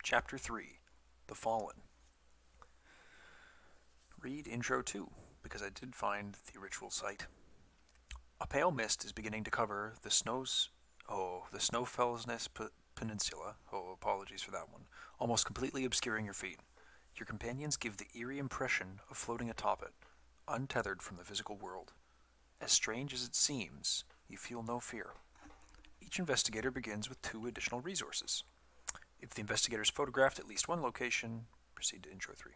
Chapter 3, The Fallen. Read Intro 2, because I did find the ritual site. A pale mist is beginning to cover the Snowfellsness Peninsula, apologies for that one, almost completely obscuring your feet. Your companions give the eerie impression of floating atop it, untethered from the physical world. As strange as it seems, you feel no fear. Each investigator begins with 2 additional resources. If the investigators photographed at least one location, proceed to Intro 3.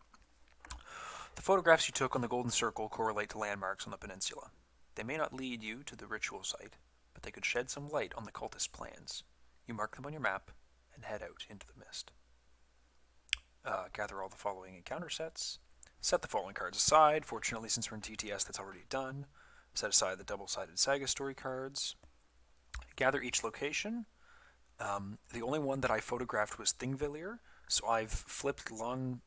The photographs you took on the Golden Circle correlate to landmarks on the peninsula. They may not lead you to the ritual site, but they could shed some light on the cultist plans. You mark them on your map and head out into the mist. Gather all the following encounter sets. Set the following cards aside. Fortunately, since we're in TTS, that's already done. Set aside the double-sided Saga Story cards. Gather each location. The only one that I photographed was Thingvellir, so I've flipped Landrangar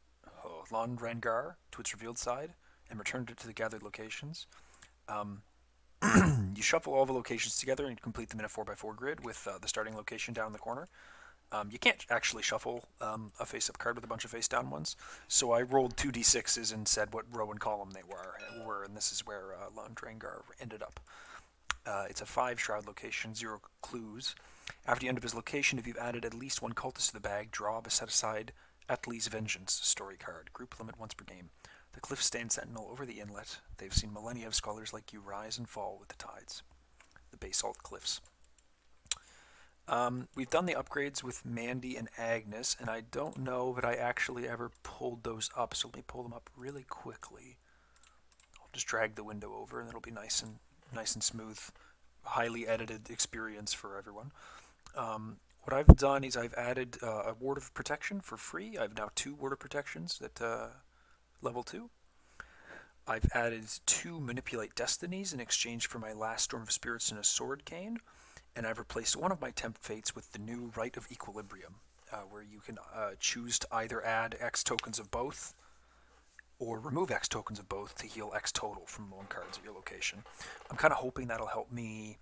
to its revealed side and returned it to the gathered locations. You shuffle all the locations together and complete them in a 4x4 grid with the starting location down in the corner. You can't actually shuffle a face-up card with a bunch of face-down ones, so I rolled 2d6s and said what row and column they were, and this is where Landrangar ended up. It's a 5-shroud location, 0 clues. After the end of his location, if you've added at least one cultist to the bag, draw a set-aside Atli's Vengeance story card. Group limit once per game. The cliffs stand sentinel over the inlet. They've seen millennia of scholars like you rise and fall with the tides. The basalt cliffs. We've done the upgrades with Mandy and Agnes, and I don't know that I actually ever pulled those up, so let me pull them up really quickly. I'll just drag the window over, and it'll be nice and smooth, highly edited experience for everyone. What I've done is I've added a Ward of Protection for free. I have now 2 Ward of Protections at level 2. I've added 2 Manipulate Destinies in exchange for my last Storm of Spirits and a Sword Cane. And I've replaced one of my Tempt Fates with the new Rite of Equilibrium, where you can choose to either add X tokens of both or remove X tokens of both to heal X total from loan cards at your location. I'm kind of hoping that'll help me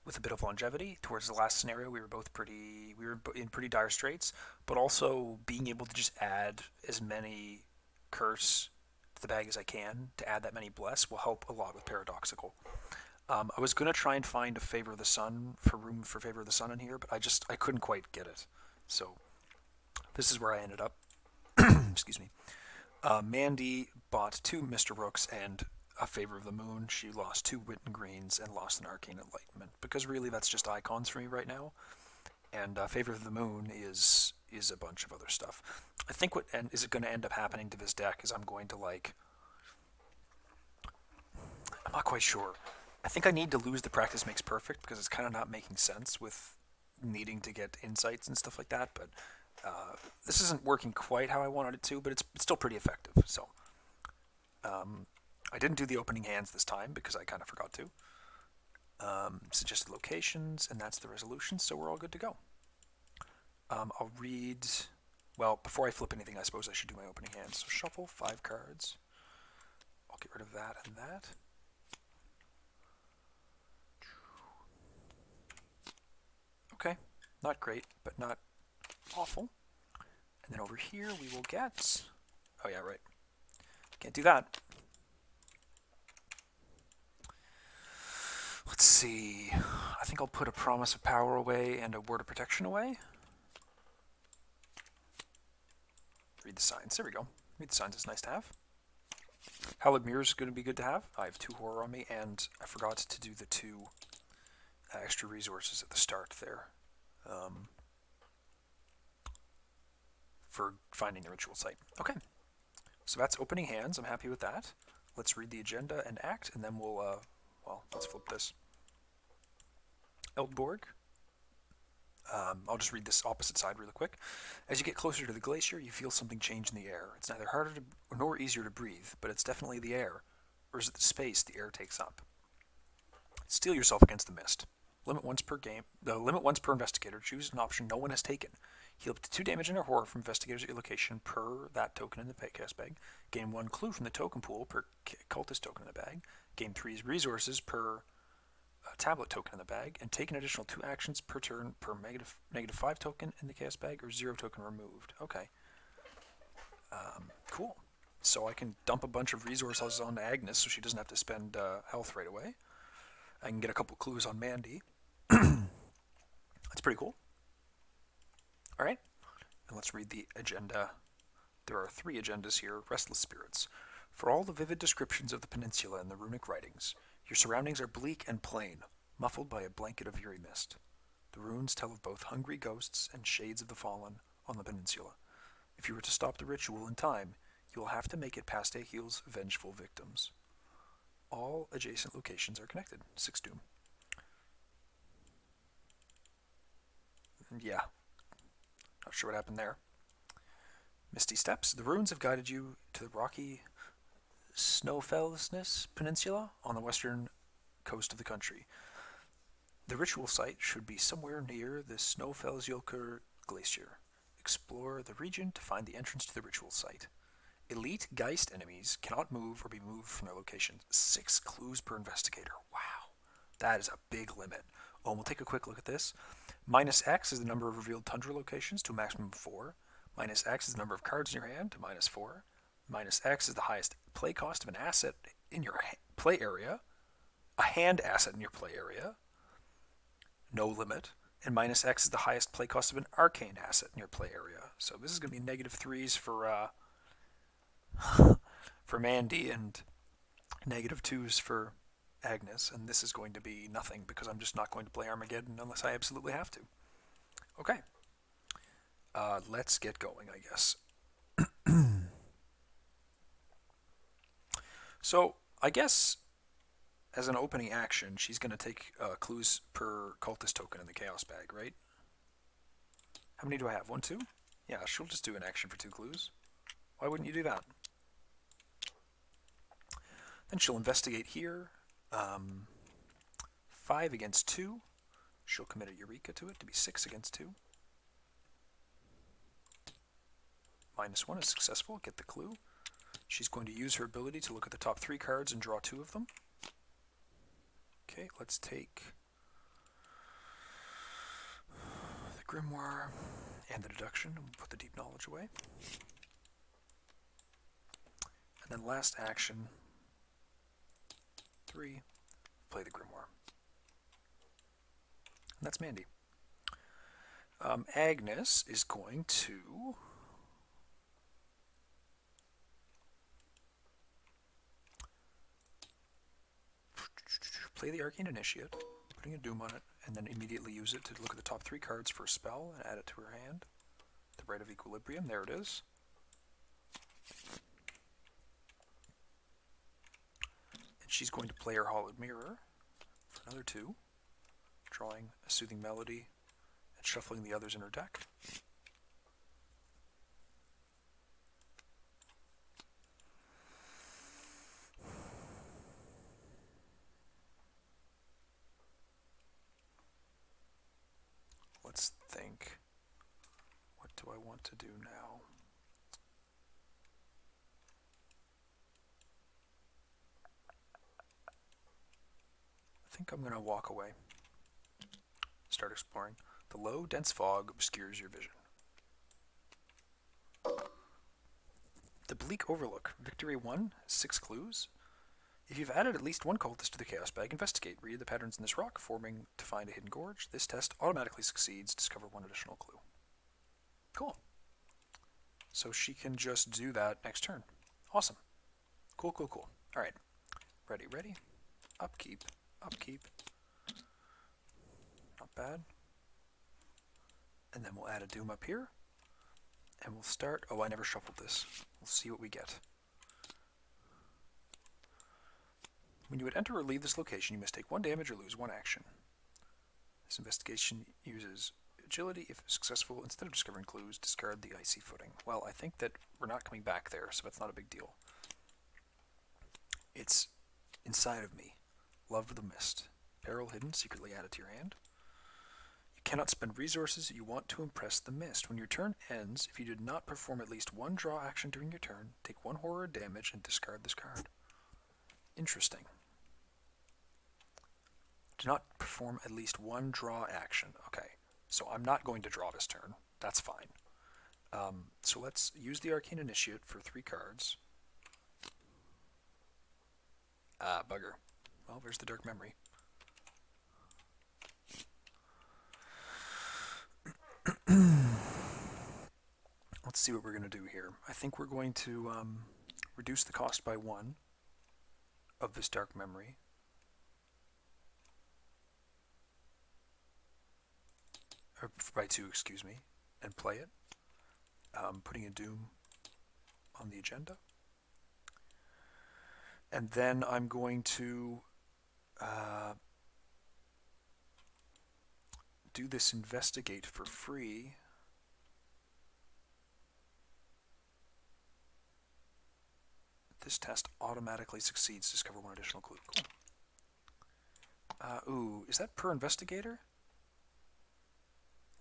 with a bit of longevity. Towards the last scenario, we were in pretty dire straits, but also being able to just add as many curse to the bag as I can to add that many bless will help a lot with Paradoxical. I was going to try and find a Favor of the Sun room for Favor of the Sun in here, but I couldn't quite get it. So this is where I ended up. Excuse me. Mandy bought 2 Mr. Rooks and a Favor of the Moon. She lost 2 Witten Greens and lost an Arcane Enlightenment, because really that's just icons for me right now. And Favor of the Moon is a bunch of other stuff. I think what is going to end up happening to this deck is I'm not quite sure. I think I need to lose the Practice Makes Perfect, because it's kind of not making sense with needing to get insights and stuff like that, but this isn't working quite how I wanted it to, but it's still pretty effective. So I didn't do the opening hands this time because I kind of forgot to. Suggested locations, and that's the resolution, so we're all good to go. I'll read... Well, before I flip anything, I suppose I should do my opening hands. So shuffle 5 cards. I'll get rid of that and that. Okay, not great, but not awful. And then over here we will get... Oh yeah, right. Can't do that. Let's see. I think I'll put a Promise of Power away and a Word of Protection away. Read the signs. There we go. Read the signs. It's nice to have. Hallowed Mirror is going to be good to have. I have 2 Horror on me, and I forgot to do the 2 extra resources at the start there for finding the ritual site. Okay, so that's opening hands. I'm happy with that. Let's read the agenda and act, and then let's flip this. Eldborg. I'll just read this opposite side really quick. As you get closer to the glacier, you feel something change in the air. It's neither harder nor easier to breathe, but it's definitely the air. Or is it the space the air takes up? Steel yourself against the mist. Limit once per game. Limit once per investigator. Choose an option no one has taken. Heal up to 2 damage and a horror from investigators at your location per that token in the cast bag. Gain 1 clue from the token pool per cultist token in the bag. Gain 3 resources per a tablet token in the bag, and take an additional 2 actions per turn per -5 token in the chaos bag or 0 token removed. Okay. Cool. So I can dump a bunch of resources on Agnes so she doesn't have to spend health right away. I can get a couple clues on Mandy. That's pretty cool. All right, and let's read the agenda. There are 3 agendas here. Restless spirits. For all the vivid descriptions of the peninsula in the runic writings, your surroundings are bleak and plain, muffled by a blanket of eerie mist. The runes tell of both hungry ghosts and shades of the fallen on the peninsula. If you were to stop the ritual in time, you will have to make it past Egil's vengeful victims. All adjacent locations are connected. 6 doom. And yeah, not sure what happened there. Misty Steps. The runes have guided you to the rocky Snowfellsness Peninsula on the western coast of the country. The ritual site should be somewhere near the Snowfellsjökull Glacier. Explore the region to find the entrance to the ritual site. Elite Geist enemies cannot move or be moved from their locations. 6 clues per investigator. Wow. That is a big limit. Oh, and we'll take a quick look at this. -X is the number of revealed tundra locations to a maximum of 4. -X is the number of cards in your hand to -4. -X is the highest play cost of an asset in your play area. A hand asset in your play area. No limit. And -X is the highest play cost of an arcane asset in your play area. So this is going to be -3s for for Mandy and -2s for Agnes, and this is going to be nothing because I'm just not going to play Armageddon unless I absolutely have to. Okay. Let's get going, I guess. So, I guess as an opening action, she's going to take clues per cultist token in the chaos bag, right? How many do I have? 1, 2? Yeah, she'll just do an action for 2 clues. Why wouldn't you do that? Then she'll investigate here. 5 against 2. She'll commit a Eureka to it to be 6 against 2. -1 is successful. Get the clue. She's going to use her ability to look at the top 3 cards and draw 2 of them. Okay, let's take the Grimoire and the deduction and put the deep knowledge away. And then last action, 3, play the Grimoire. And that's Mandy. Agnes is going to play the Arcane Initiate, putting a Doom on it, and then immediately use it to look at the top 3 cards for a spell and add it to her hand. The Rite of Equilibrium, there it is. And she's going to play her Hollowed Mirror for another 2, drawing a Soothing Melody and shuffling the others in her deck. Let's think. What do I want to do now? I think I'm going to walk away. Start exploring. The low, dense fog obscures your vision. The Bleak Overlook. Victory 1, 6 clues. If you've added at least 1 cultist to the Chaos Bag, investigate. Read the patterns in this rock, forming to find a hidden gorge. This test automatically succeeds. Discover 1 additional clue. Cool. So she can just do that next turn. Awesome. Cool, cool, cool. Alright. Ready, ready. Upkeep. Upkeep. Not bad. And then we'll add a Doom up here. And we'll start... Oh, I never shuffled this. We'll see what we get. When you would enter or leave this location, you must take 1 damage or lose 1 action. This investigation uses agility. If successful, instead of discovering clues, discard the icy footing. Well, I think that we're not coming back there, so that's not a big deal. It's inside of me. Love of the Mist. Peril hidden, secretly added to your hand. You cannot spend resources you want to impress the Mist. When your turn ends, if you did not perform at least 1 draw action during your turn, take 1 horror damage and discard this card. Interesting. Do not perform at least one draw action. Okay, so I'm not going to draw this turn. That's fine. So let's use the Arcane Initiate for 3 cards. Ah, bugger. Well, there's the Dark Memory. Let's see what we're going to do here. I think we're going to reduce the cost by 1 of this Dark Memory. Or by 2, excuse me, and play it. Putting a Doom on the agenda. And then I'm going to do this Investigate for free. This test automatically succeeds. Discover 1 additional clue. Cool. Ooh, is that per investigator?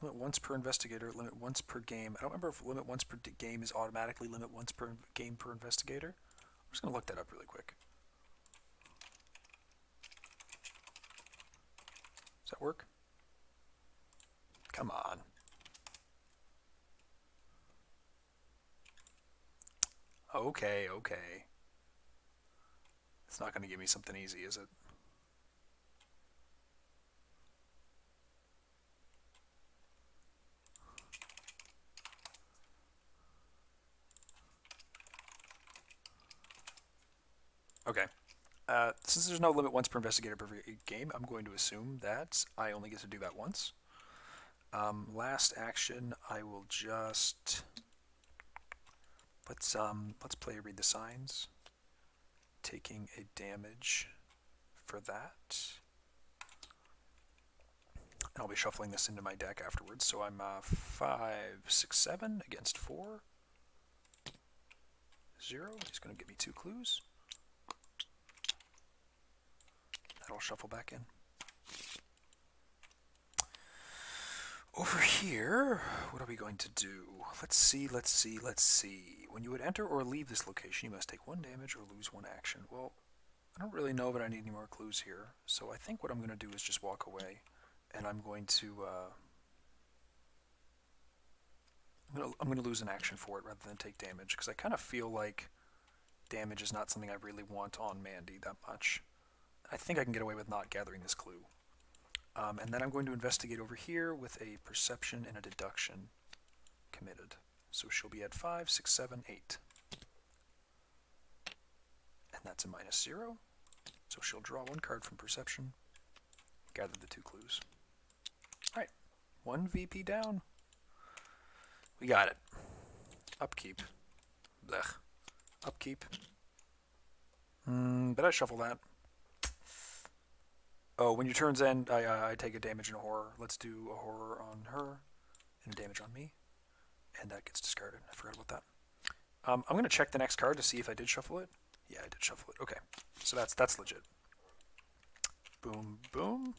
Limit once per investigator, limit once per game. I don't remember if limit once per game is automatically limit once per game per investigator. I'm just going to look that up really quick. Does that work? Come on. Okay, okay. It's not going to give me something easy, is it? Okay. Since there's no limit once per investigator per game, I'm going to assume that I only get to do that once. Last action, I will just let's play Read the Signs, taking a damage for that. And I'll be shuffling this into my deck afterwards. So I'm 5, 6, 7 against 4. 0. He's going to give me 2 clues. That'll shuffle back in. Over here, what are we going to do? Let's see. When you would enter or leave this location, you must take 1 damage or lose 1 action. Well, I don't really know that I need any more clues here. So I think what I'm going to do is just walk away. And I'm going to I'm going to lose an action for it rather than take damage, because I kind of feel like damage is not something I really want on Mandy that much. I think I can get away with not gathering this clue. And then I'm going to investigate over here with a perception and a deduction committed. So she'll be at 5, 6, 7, 8. And that's a -0. So she'll draw 1 card from perception, gather the 2 clues. Alright, 1 VP down. We got it. Upkeep. Blech. Upkeep. But I shuffle that. Oh, when your turns end, I take a damage and a horror. Let's do a horror on her and a damage on me. And that gets discarded. I forgot about that. I'm going to check the next card to see if I did shuffle it. Yeah, I did shuffle it. Okay, so that's legit. Boom, boom.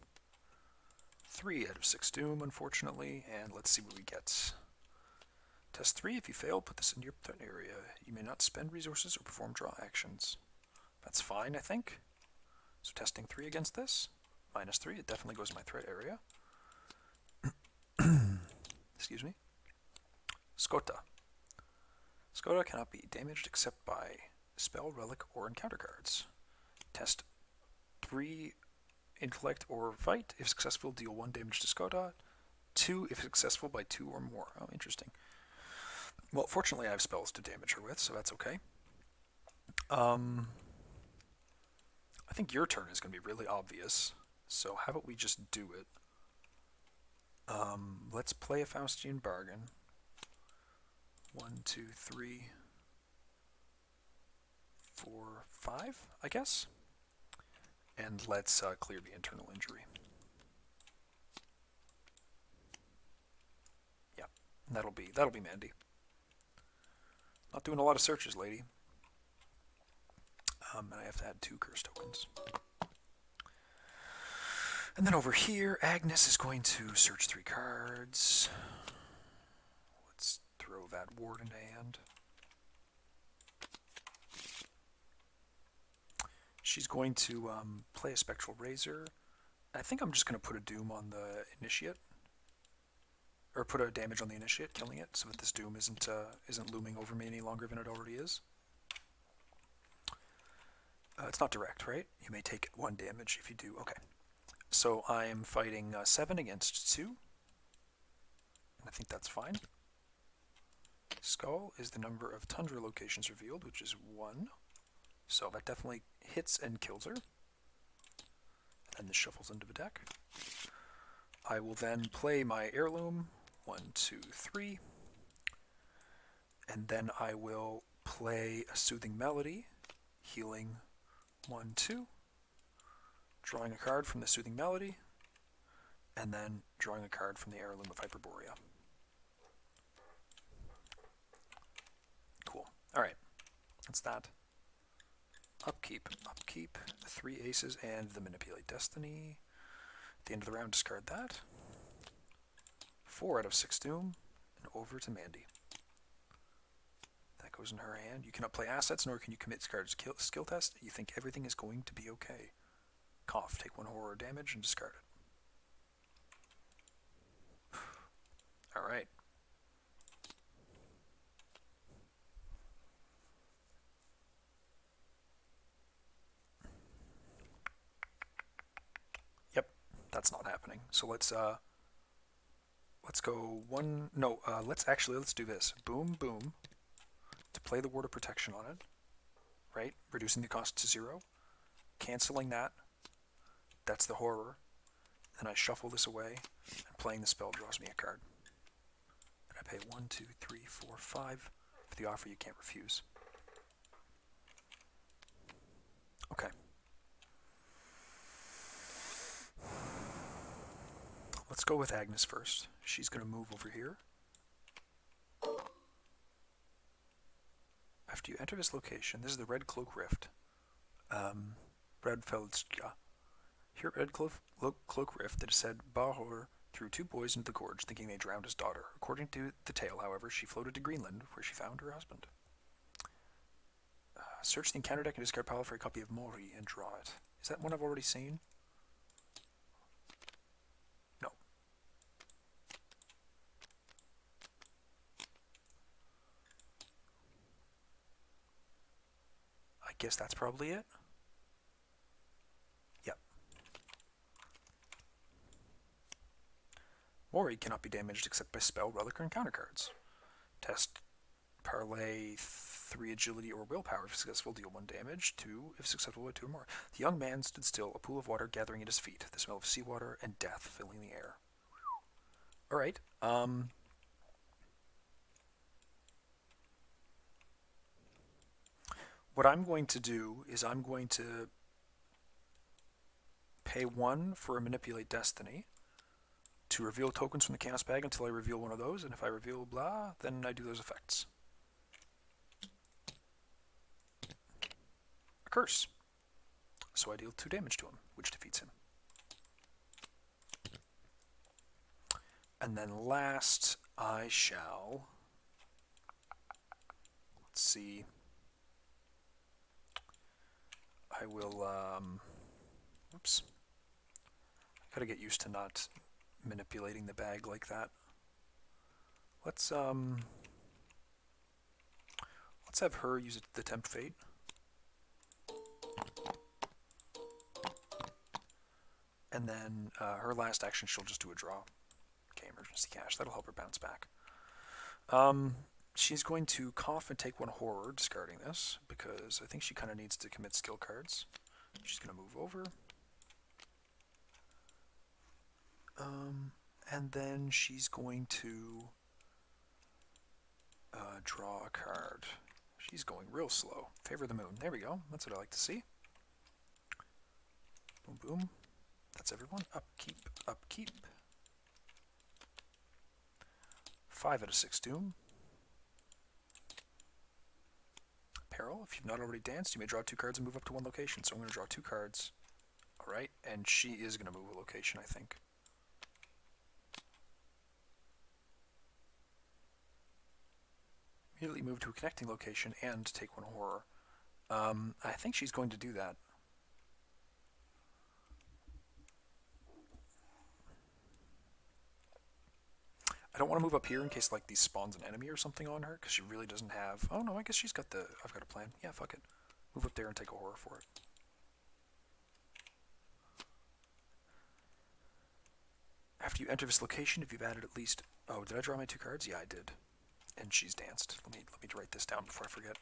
3 out of 6 Doom, unfortunately. And let's see what we get. Test 3. If you fail, put this in your threat area. You may not spend resources or perform draw actions. That's fine, I think. So testing 3 against this. -3. It definitely goes in my threat area. Excuse me. Skota. Skota cannot be damaged except by spell, relic, or encounter cards. Test 3 intellect or fight. If successful, deal 1 damage to Skota. 2 if successful by 2 or more. Oh, interesting. Well, fortunately I have spells to damage her with, so that's okay. I think your turn is going to be really obvious, so how about we just do it? Let's play a Faustian Bargain. 1, 2, 3, 4, 5, I guess. And let's clear the internal injury. Yeah, that'll be Mandy. Not doing a lot of searches, lady. And I have to add 2 curse tokens. And then over here, Agnes is going to search 3 cards. Let's throw that ward into hand. She's going to play a Spectral Razor I think I'm just going to put a doom on the initiate. Or put a damage on the initiate, killing it, so that this doom isn't looming over me any longer than it already is. It's not direct, right? You may take 1 damage if you do. Okay. So I am fighting 7 against 2. And I think that's fine. Skull is the number of tundra locations revealed, which is 1. So that definitely hits and kills her. And this shuffles into the deck. I will then play my heirloom. 1, 2, 3. And then I will play a soothing melody, healing 1, 2. Drawing a card from the soothing melody, and then drawing a card from the heirloom of Hyperborea. Cool. Alright. That's that. Upkeep. Upkeep. 3 aces and the Manipulate Destiny. At the end of the round, discard that. 4 out of 6 doom, and over to Mandy. That goes in her hand. You cannot play assets, nor can you commit cards skill test. You think everything is going to be okay. Cough. Take 1 horror damage and discard it. Alright. Yep, that's not happening. So let's go one. No, let's do this. Boom, boom. To play the Ward of Protection on it, right? Reducing the cost to 0. Canceling that. That's the horror. Then I shuffle this away, and playing the spell draws me a card. And I pay 1, 2, 3, 4, 5 for the offer you can't refuse. Okay. Let's go with Agnes first. She's going to move over here. After you enter this location, this is the Red Cloak Rift. Redfeldska. Here at Red Cloak Rift, it is said Bahor threw 2 boys into the gorge, thinking they drowned his daughter. According to the tale, however, she floated to Greenland, where she found her husband. Search the encounter deck and discard pile for a copy of Mori and draw it. Is that one I've already seen? No. I guess that's probably it. Yep. Mori cannot be damaged except by spell, relic, or encounter cards. Test Parallel 3 agility or willpower if successful, deal 1 damage. 2 if successful, 2 or more. The young man stood still, a pool of water gathering at his feet, the smell of seawater and death filling the air. Alright, what I'm going to do is I'm going to pay 1 for a Manipulate Destiny to reveal tokens from the Chaos Bag until I reveal one of those, and if I reveal blah, then I do those effects. A curse. So I deal 2 damage to him, which defeats him. And then last, I shall... Let's see... I will, oops. I gotta get used to not manipulating the bag like that. Let's have her use the Tempt Fate. And then her last action, she'll just do a draw. Okay, emergency cash. That'll help her bounce back. She's going to cough and take 1 horror, discarding this, because I think she kind of needs to commit skill cards. She's going to move over. And then she's going to draw a card. She's going real slow. Favor the Moon. There we go. That's what I like to see. Boom, boom. That's everyone. Upkeep, upkeep. 5 out of 6 doom. Peril. If you've not already danced, you may draw 2 cards and move up to 1 location. So I'm going to draw 2 cards. Alright, and she is going to move a location, I think. Immediately move to a connecting location and take 1 horror. I think she's going to do that. I don't want to move up here in case like these spawns an enemy or something on her, because she really doesn't have... Oh no, I guess she's got the... I've got a plan. Yeah, fuck it. Move up there and take a horror for it. After you enter this location, if you've added at least... Oh, did I draw my 2 cards? Yeah, I did. And she's danced. Let me write this down before I forget.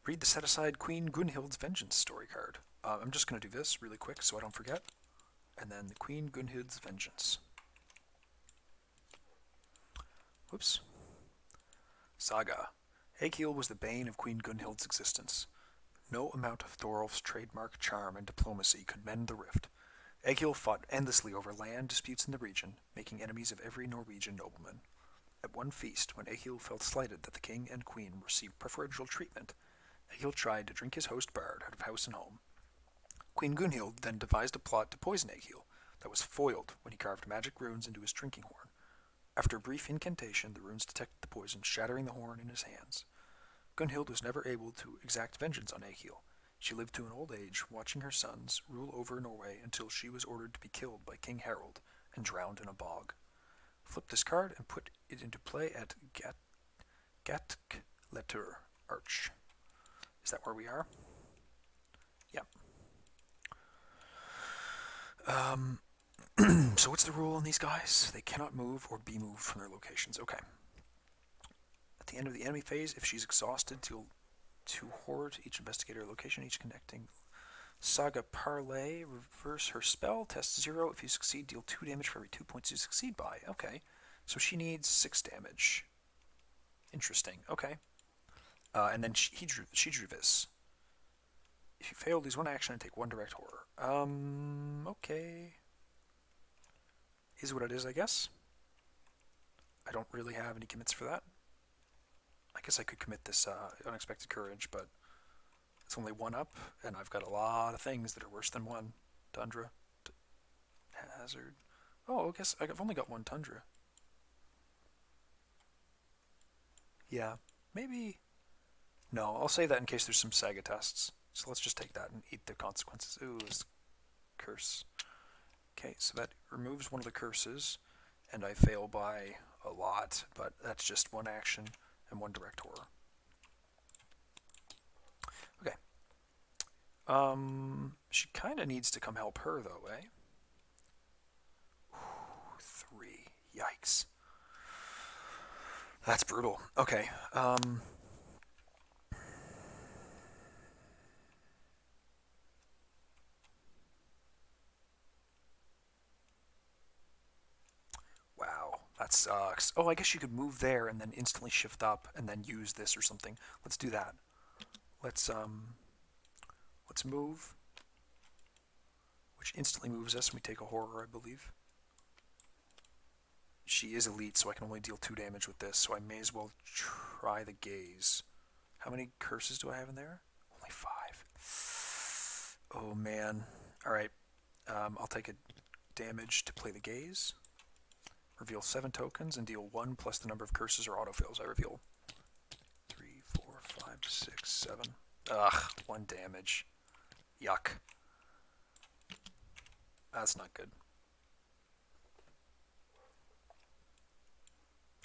Read the set-aside Queen Gunhild's Vengeance story card. I'm just going to do this really quick so I don't forget. And then the Queen Gunhild's Vengeance. Whoops. Saga. Egil was the bane of Queen Gunhild's existence. No amount of Thorolf's trademark charm and diplomacy could mend the rift. Egil fought endlessly over land disputes in the region, making enemies of every Norwegian nobleman. At one feast, when Egil felt slighted that the king and queen received preferential treatment, Egil tried to drink his host bard out of house and home. Queen Gunhild then devised a plot to poison Egil that was foiled when he carved magic runes into his drinking horn. After a brief incantation, the runes detected the poison, shattering the horn in his hands. Gunhild was never able to exact vengeance on Egil. She lived to an old age, watching her sons rule over Norway until she was ordered to be killed by King Harald and drowned in a bog. Flip this card and put it into play at Gatkletter Arch. Is that where we are? Yeah. So what's the rule on these guys? They cannot move or be moved from their locations. Okay. At the end of the enemy phase, if she's exhausted, to hoard each investigator location, each connecting. Saga Parlay, reverse her spell, test 0. If you succeed, deal 2 damage for every 2 points you succeed by. Okay. So she needs 6 damage. Interesting. Okay. And then she drew this. If you fail, lose 1 action and take 1 direct horror. Okay. Is what it is, I guess. I don't really have any commits for that. I guess I could commit this Unexpected Courage, but it's only 1 up, and I've got a lot of things that are worse than 1. Tundra. Hazard. Oh, I guess I've only got 1 Tundra. Yeah, maybe... No, I'll say that in case there's some Saga tests. So let's just take that and eat the consequences. Ooh, it's curse. Okay, so that removes one of the curses, and I fail by a lot, but that's just 1 action and 1 direct horror. Okay. She kind of needs to come help her, though, eh? Ooh, 3. Yikes. That's brutal. Okay. Wow, that sucks. Oh, I guess you could move there and then instantly shift up and then use this or something. Let's do that. Let's move, which instantly moves us, and we take a horror, I believe. She is elite, so I can only deal 2 damage with this, so I may as well try the gaze. How many curses do I have in there? Only 5. Oh, man. Alright. I'll take a damage to play the gaze. Reveal 7 tokens and deal 1 plus the number of curses or autofills I reveal. 3, 4, 5, 6, 7. Ugh, 1 damage. Yuck. That's not good.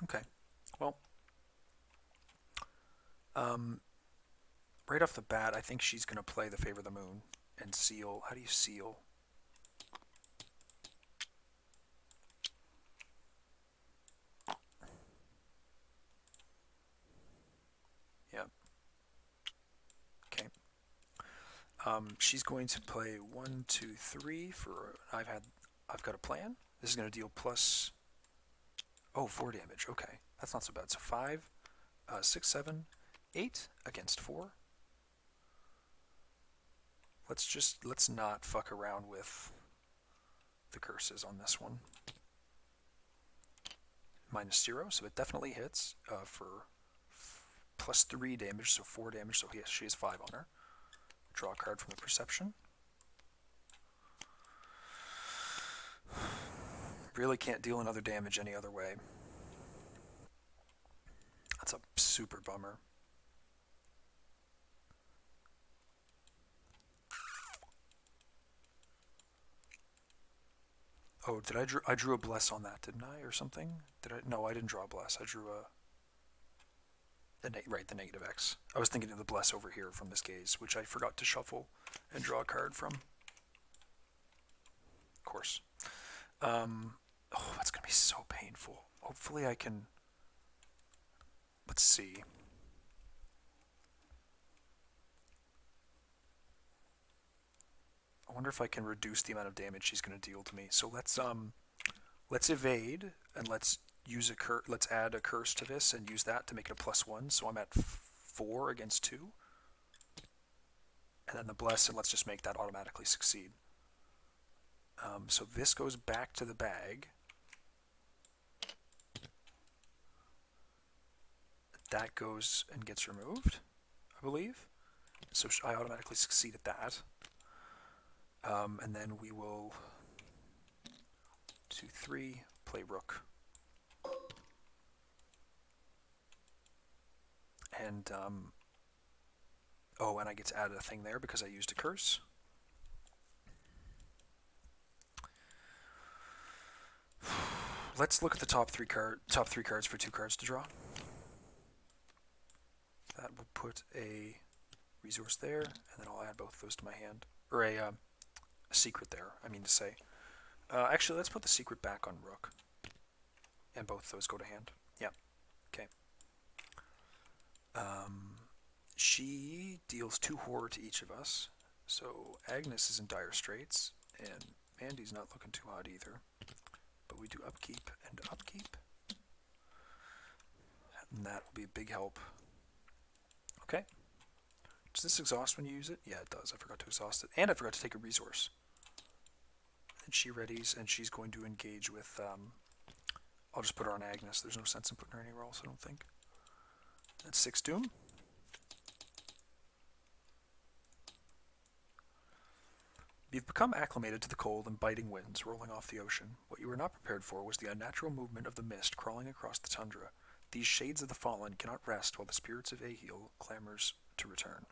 Okay. Well, right off the bat, I think she's going to play the Favor of the Moon and seal. How do you seal? Yeah. Okay. She's going to play 1, 2, 3 for. I've got a plan. This is going to deal plus. Oh, 4 damage. Okay, that's not so bad. So 5, 6, 7, 8 against 4. Let's not fuck around with the curses on this one. -0, so it definitely hits for plus 3 damage, so 4 damage. So she has 5 on her. Draw a card from the perception. Really can't deal another damage any other way. That's a super bummer. Oh, did I drew a bless on that, didn't I, or something? Did I? No, I didn't draw a bless. I drew the negative X. I was thinking of the bless over here from this gaze, which I forgot to shuffle and draw a card from. Of course. Oh, that's gonna be so painful. Hopefully I can. Let's see. I wonder if I can reduce the amount of damage she's going to deal to me. So let's evade and let's use let's add a curse to this and use that to make it a +1. So I'm at 4 against 2. And then the bless, and let's just make that automatically succeed. So this goes back to the bag. That goes and gets removed, I believe. So I automatically succeed at that. And then we will 2, 3, play rook. And, oh, and I get to add a thing there because I used a curse. Let's look at the top three cards for 2 cards to draw. That will put a resource there, and then I'll add both of those to my hand. Or a secret there, I mean to say. Actually, let's put the secret back on rook. And both of those go to hand. Yeah. Okay. She deals 2 horror to each of us. So Agnes is in dire straits, and Mandy's not looking too hot either. But we do upkeep and upkeep. And that will be a big help. Okay. Does this exhaust when you use it? Yeah, it does. I forgot to exhaust it. And I forgot to take a resource. And she readies, and she's going to engage with... I'll just put her on Agnes. There's no sense in putting her anywhere else, I don't think. That's 6 doom. You've become acclimated to the cold and biting winds rolling off the ocean. What you were not prepared for was the unnatural movement of the mist crawling across the tundra. These shades of the fallen cannot rest while the spirits of Egil clamors to return.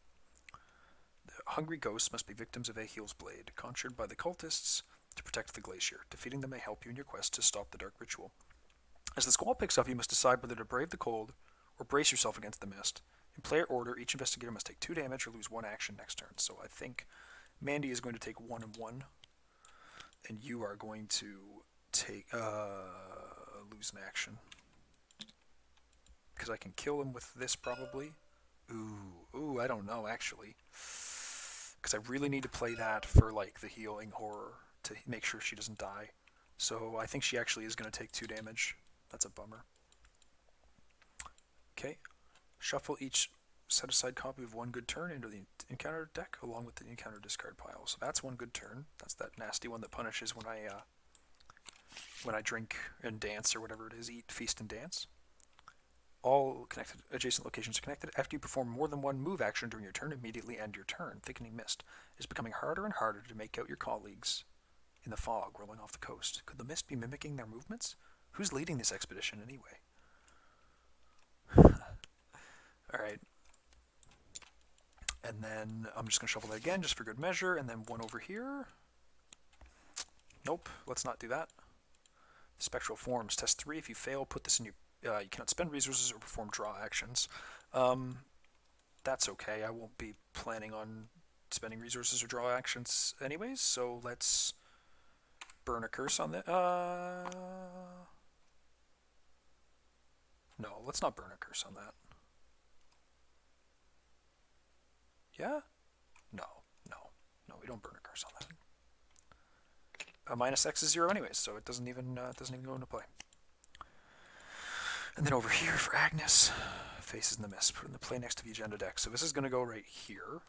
The hungry ghosts must be victims of Egil's blade, conjured by the cultists to protect the glacier. Defeating them may help you in your quest to stop the dark ritual. As the squall picks up, you must decide whether to brave the cold or brace yourself against the mist. In player order, each investigator must take 2 damage or lose 1 action next turn. So I think Mandy is going to take 1 and 1, and you are going to take lose an action. Because I can kill him with this probably. Ooh, I don't know actually. Because I really need to play that for like the healing horror to make sure she doesn't die. So I think she actually is going to take 2 damage. That's a bummer. Okay, shuffle each set-aside copy of 1 good turn into the encounter deck along with the encounter discard pile. So that's 1 good turn. That's that nasty one that punishes when I drink and dance or whatever it is, eat, feast, and dance. All connected adjacent locations are connected. After you perform more than 1 move action during your turn, immediately end your turn. Thickening mist is becoming harder and harder to make out your colleagues in the fog rolling off the coast. Could the mist be mimicking their movements? Who's leading this expedition anyway? Alright. And then I'm just going to shuffle that again just for good measure. And then 1 over here. Nope, let's not do that. Spectral forms. Test 3. If you fail, put this in your... you cannot spend resources or perform draw actions. That's okay. I won't be planning on spending resources or draw actions anyways. So let's burn a curse on that. No, let's not burn a curse on that. Yeah? No, we don't burn a curse on that. Minus X is 0 anyways, so it doesn't even go into play. And then over here for Agnes, Faces in the Mist, put in the play next to the agenda deck. So this is going to go right here.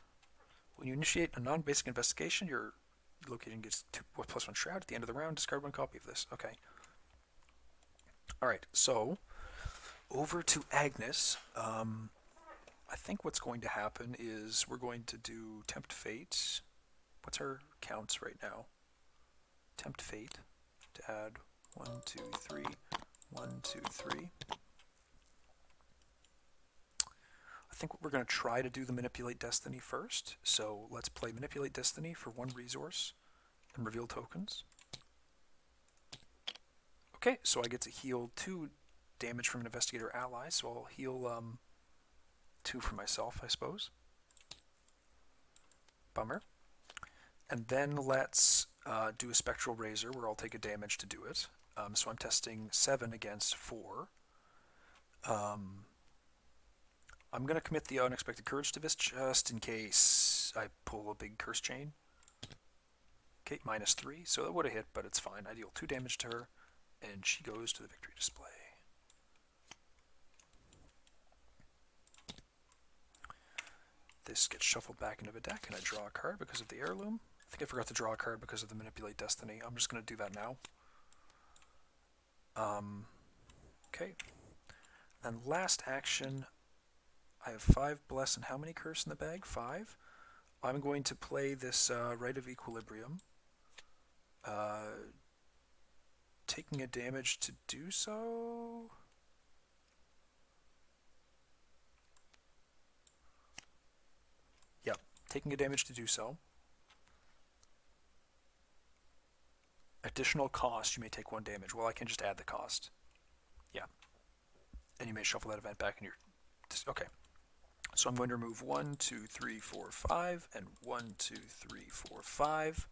When you initiate a non-basic investigation, your location gets +1 shroud. At the end of the round, discard 1 copy of this. Okay. Alright, so over to Agnes. I think what's going to happen is we're going to do Tempt Fate. What's our counts right now? Tempt Fate to add 1, 2, 3, 1, 2, 3. I think we're going to try to do the Manipulate Destiny first. So let's play Manipulate Destiny for 1 resource and reveal tokens. Okay, so I get to heal 2 damage from an investigator ally, so I'll heal 2 for myself, I suppose. Bummer. And then let's do a Spectral Razor, where I'll take a damage to do it. So I'm testing 7 against 4. I'm going to commit the Unexpected Courage to this just in case I pull a big curse chain. Okay, -3, so that would have hit, but it's fine. I deal 2 damage to her, and she goes to the victory display. This gets shuffled back into the deck, and I draw a card because of the heirloom. I think I forgot to draw a card because of the Manipulate Destiny. I'm just going to do that now. Okay. Then last action, I have 5 Bless and how many Curse in the bag? 5. I'm going to play this Rite of Equilibrium. Taking a damage to do so. Yep, taking a damage to do so. Additional cost, you may take 1 damage. Well, I can just add the cost. Yeah. And you may shuffle that event back in your... Okay. So I'm going to remove 1, 2, 3, 4, 5, and 1, 2, 3, 4, 5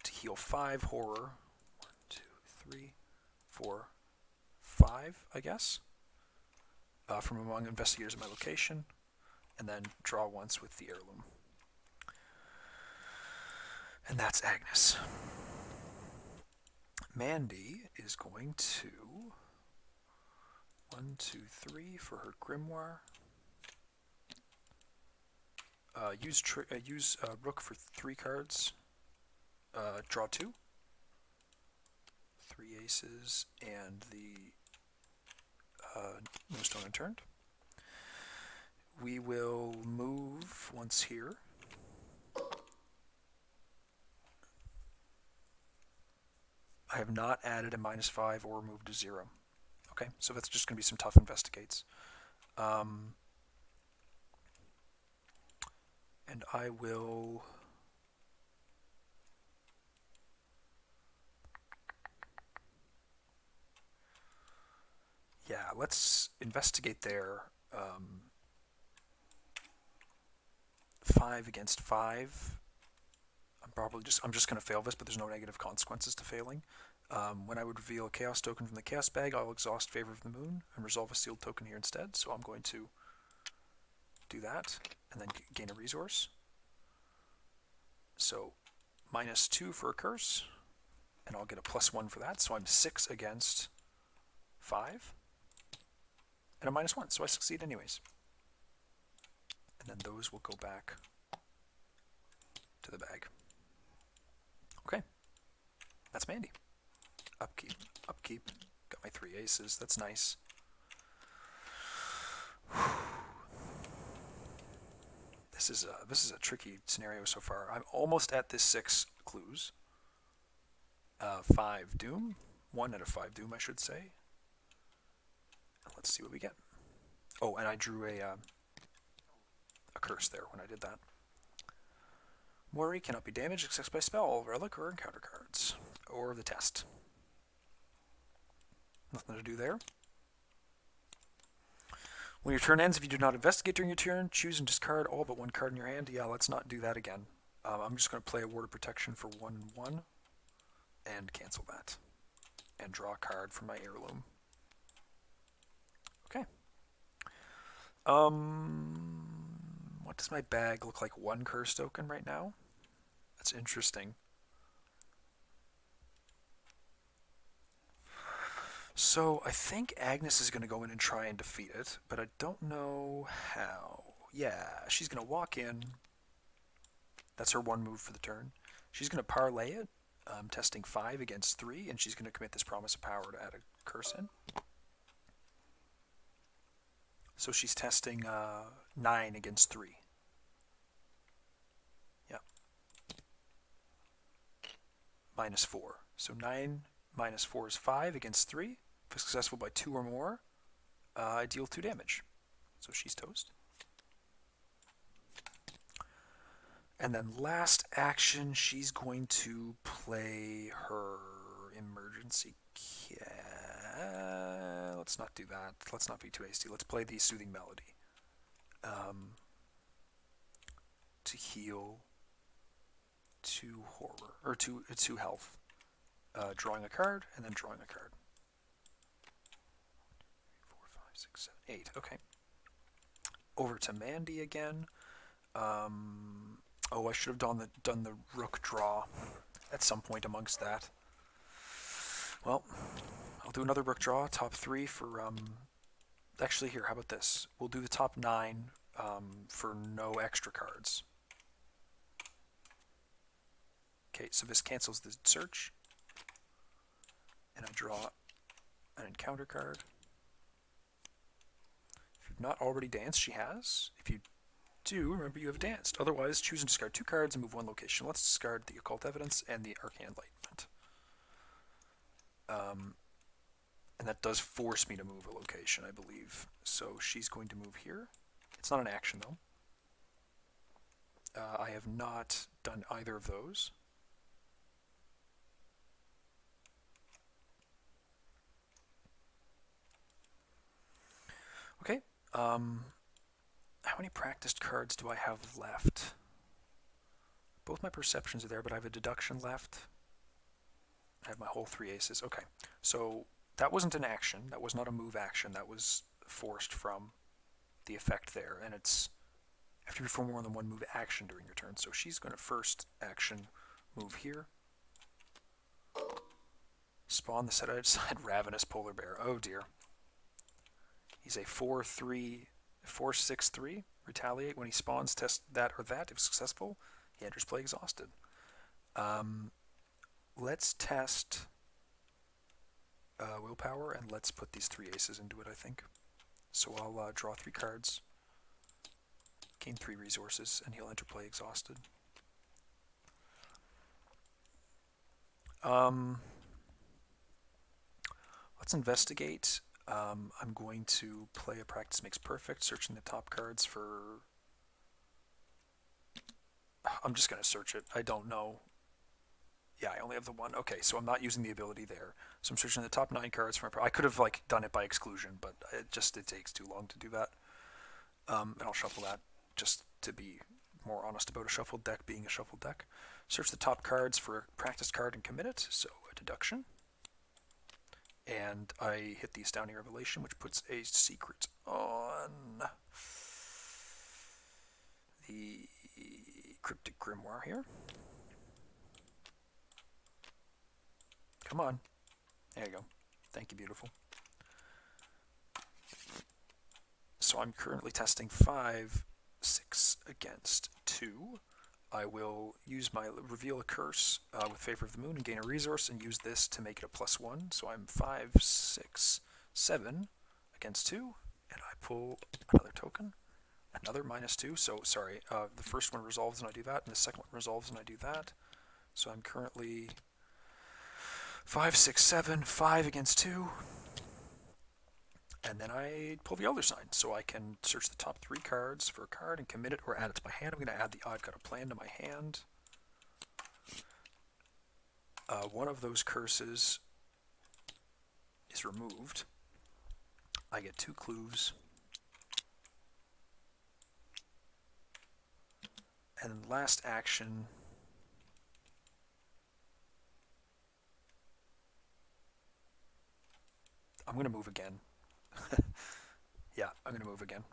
to heal 5 horror. 1, 2, 3, 4, 5, I guess, from among investigators at my location, and then draw once with the heirloom. And that's Agnes. Mandy is going to 1, 2, 3 for her grimoire. Use Rook for 3 cards. Draw 2. 3 aces and the no stone unturned. We will move once here. I have not added a -5 or moved to 0. Okay, so that's just going to be some tough investigates. And I will... Yeah, let's investigate there. 5 against 5. I'm just going to fail this, but there's no negative consequences to failing. When I would reveal a chaos token from the chaos bag, I'll exhaust Favor of the Moon and resolve a sealed token here instead. So I'm going to do that and then gain a resource. So -2 for a curse, and I'll get a +1 for that. So I'm 6 against 5 and a -1, so I succeed anyways. And then those will go back to the bag. Okay, that's Mandy. Upkeep, upkeep. Got my 3 aces. That's nice. This is a tricky scenario so far. I'm almost at this 6 clues. 5 doom. 1 out of 5 doom, I should say. Let's see what we get. Oh, and I drew a curse there when I did that. Worry cannot be damaged except by spell, relic, or encounter cards, or the test. Nothing to do there. When your turn ends, if you do not investigate during your turn, choose and discard all but 1 card in your hand. Yeah, let's not do that again. I'm just going to play a Ward of Protection for 1/1 and cancel that. And draw a card from my heirloom. Okay. What does my bag look like? 1 curse token right now? That's interesting. So I think Agnes is going to go in and try and defeat it, but I don't know how. Yeah, she's going to walk in. That's her 1 move for the turn. She's going to parlay it, testing 5 against 3, and she's going to commit this Promise of Power to add a curse in. So she's testing 9 against 3. Yeah. -4. So 9 minus 4 is 5 against 3. If successful by 2 or more, I deal 2 damage. So she's toast. And then last action, she's going to play her Emergency Kit. Let's not do that. Let's not be too hasty. Let's play the Soothing Melody. To heal 2 horror, or 2 health. Drawing a card, and then drawing a card. 4, 5, 6, 7, 8. Okay. Over to Mandy again. Oh, I should have done the rook draw at some point amongst that. Well, I'll do another rook draw, top 3 for, actually here, how about this? We'll do the top 9 for no extra cards. Okay, so this cancels the search. And I draw an encounter card. If you've not already danced, she has. If you do, remember you have danced. Otherwise, choose and discard 2 cards and move 1 location. Let's discard the Occult Evidence and the Arcane Enlightenment. And that does force me to move a location, I believe. So she's going to move here. It's not an action, though. I have not done either of those. Okay. How many practiced cards do I have left? Both my perceptions are there, but I have a deduction left. I have my whole 3 aces. Okay, so that wasn't an action. That was not a move action. That was forced from the effect there, and it's after you perform more than 1 move action during your turn. So she's going to first action move here. Spawn the set-aside Ravenous Polar Bear. Oh dear. He's a 4/6/3. Retaliate. When he spawns, test that or that. If successful, he enters play exhausted. Let's test willpower, and let's put these 3 aces into it, I think. So I'll draw 3 cards, gain 3 resources, and he'll enter play exhausted. Let's investigate. I'm going to play a Practice Makes Perfect, searching the top cards for... I'm just going to search it. I don't know. Yeah, I only have the 1. Okay, so I'm not using the ability there. So I'm searching the top 9 cards for my... I could have done it by exclusion, but it takes too long to do that. And I'll shuffle that just to be more honest about a shuffled deck being a shuffled deck. Search the top cards for a practice card and commit it. So a deduction. And I hit the Astounding Revelation, which puts a secret on the Cryptic Grimoire here. Come on. There you go. Thank you, beautiful. So I'm currently testing 5, 6 against 2. I will use my Reveal a Curse with Favor of the Moon and gain a resource and use this to make it a +1. So I'm 5, 6, 7 against 2, and I pull another token, another -2. So, sorry, the first one resolves and I do that, and the second one resolves and I do that. So I'm currently 5, 6, 7, 5 against 2. And then I pull the Elder Sign, so I can search the top 3 cards for a card and commit it or add it to my hand. I'm going to add the I've Got a Plan to my hand. One of those curses is removed. I get 2 clues. And then last action... I'm going to move again. Yeah, I'm going to move again.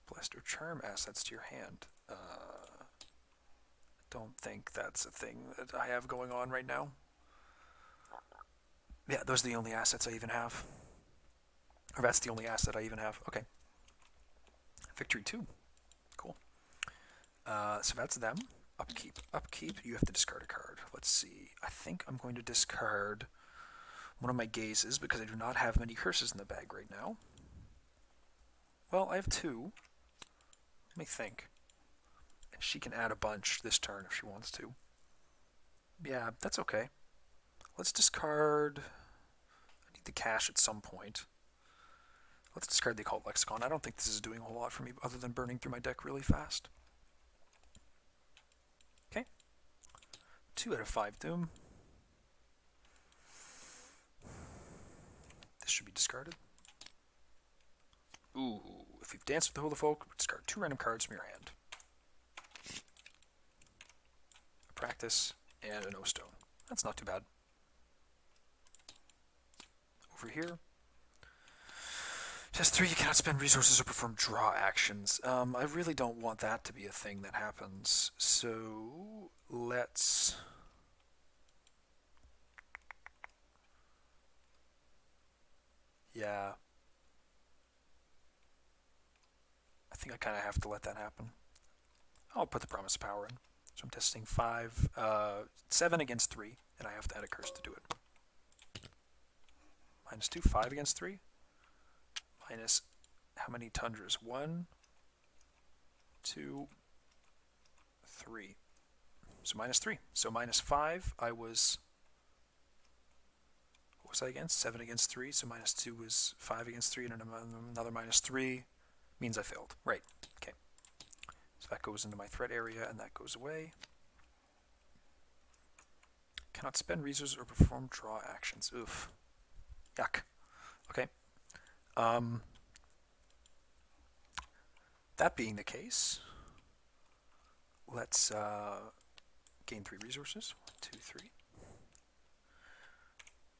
Blast or charm assets to your hand. Don't think that's a thing that I have going on right now. Yeah, those are the only assets I even have. Or that's the only asset I even have. Okay. Victory 2. Cool. So that's them. Upkeep. Upkeep, you have to discard a card. Let's see. I think I'm going to discard one of my gazes because I do not have many curses in the bag right now. Well, I have 2. Let me think. And she can add a bunch this turn if she wants to. Yeah, that's okay. Let's discard... I need the cash at some point. Let's discard the Occult Lexicon. I don't think this is doing a whole lot for me other than burning through my deck really fast. Okay. 2 out of 5 Doom. should be discarded. Ooh, if you've danced with the Hula Folk, discard 2 random cards from your hand. A practice and a no stone. That's not too bad. Over here. Test 3, you cannot spend resources or perform draw actions. I really don't want that to be a thing that happens. So let's... Yeah. I think I kind of have to let that happen. I'll put the Promise of Power in. So I'm testing 7 against 3, and I have to add a curse to do it. -2, 5 against 3. Minus how many tundras? 1, 2, 3. So -3. So -5, I was... What was I against? 7 against 3. So -2 was 5 against 3, and another -3 means I failed. Right. Okay. So that goes into my threat area, and that goes away. Cannot spend resources or perform draw actions. Oof. Yuck. Okay. That being the case, let's gain 3 resources. 1, 2, 3.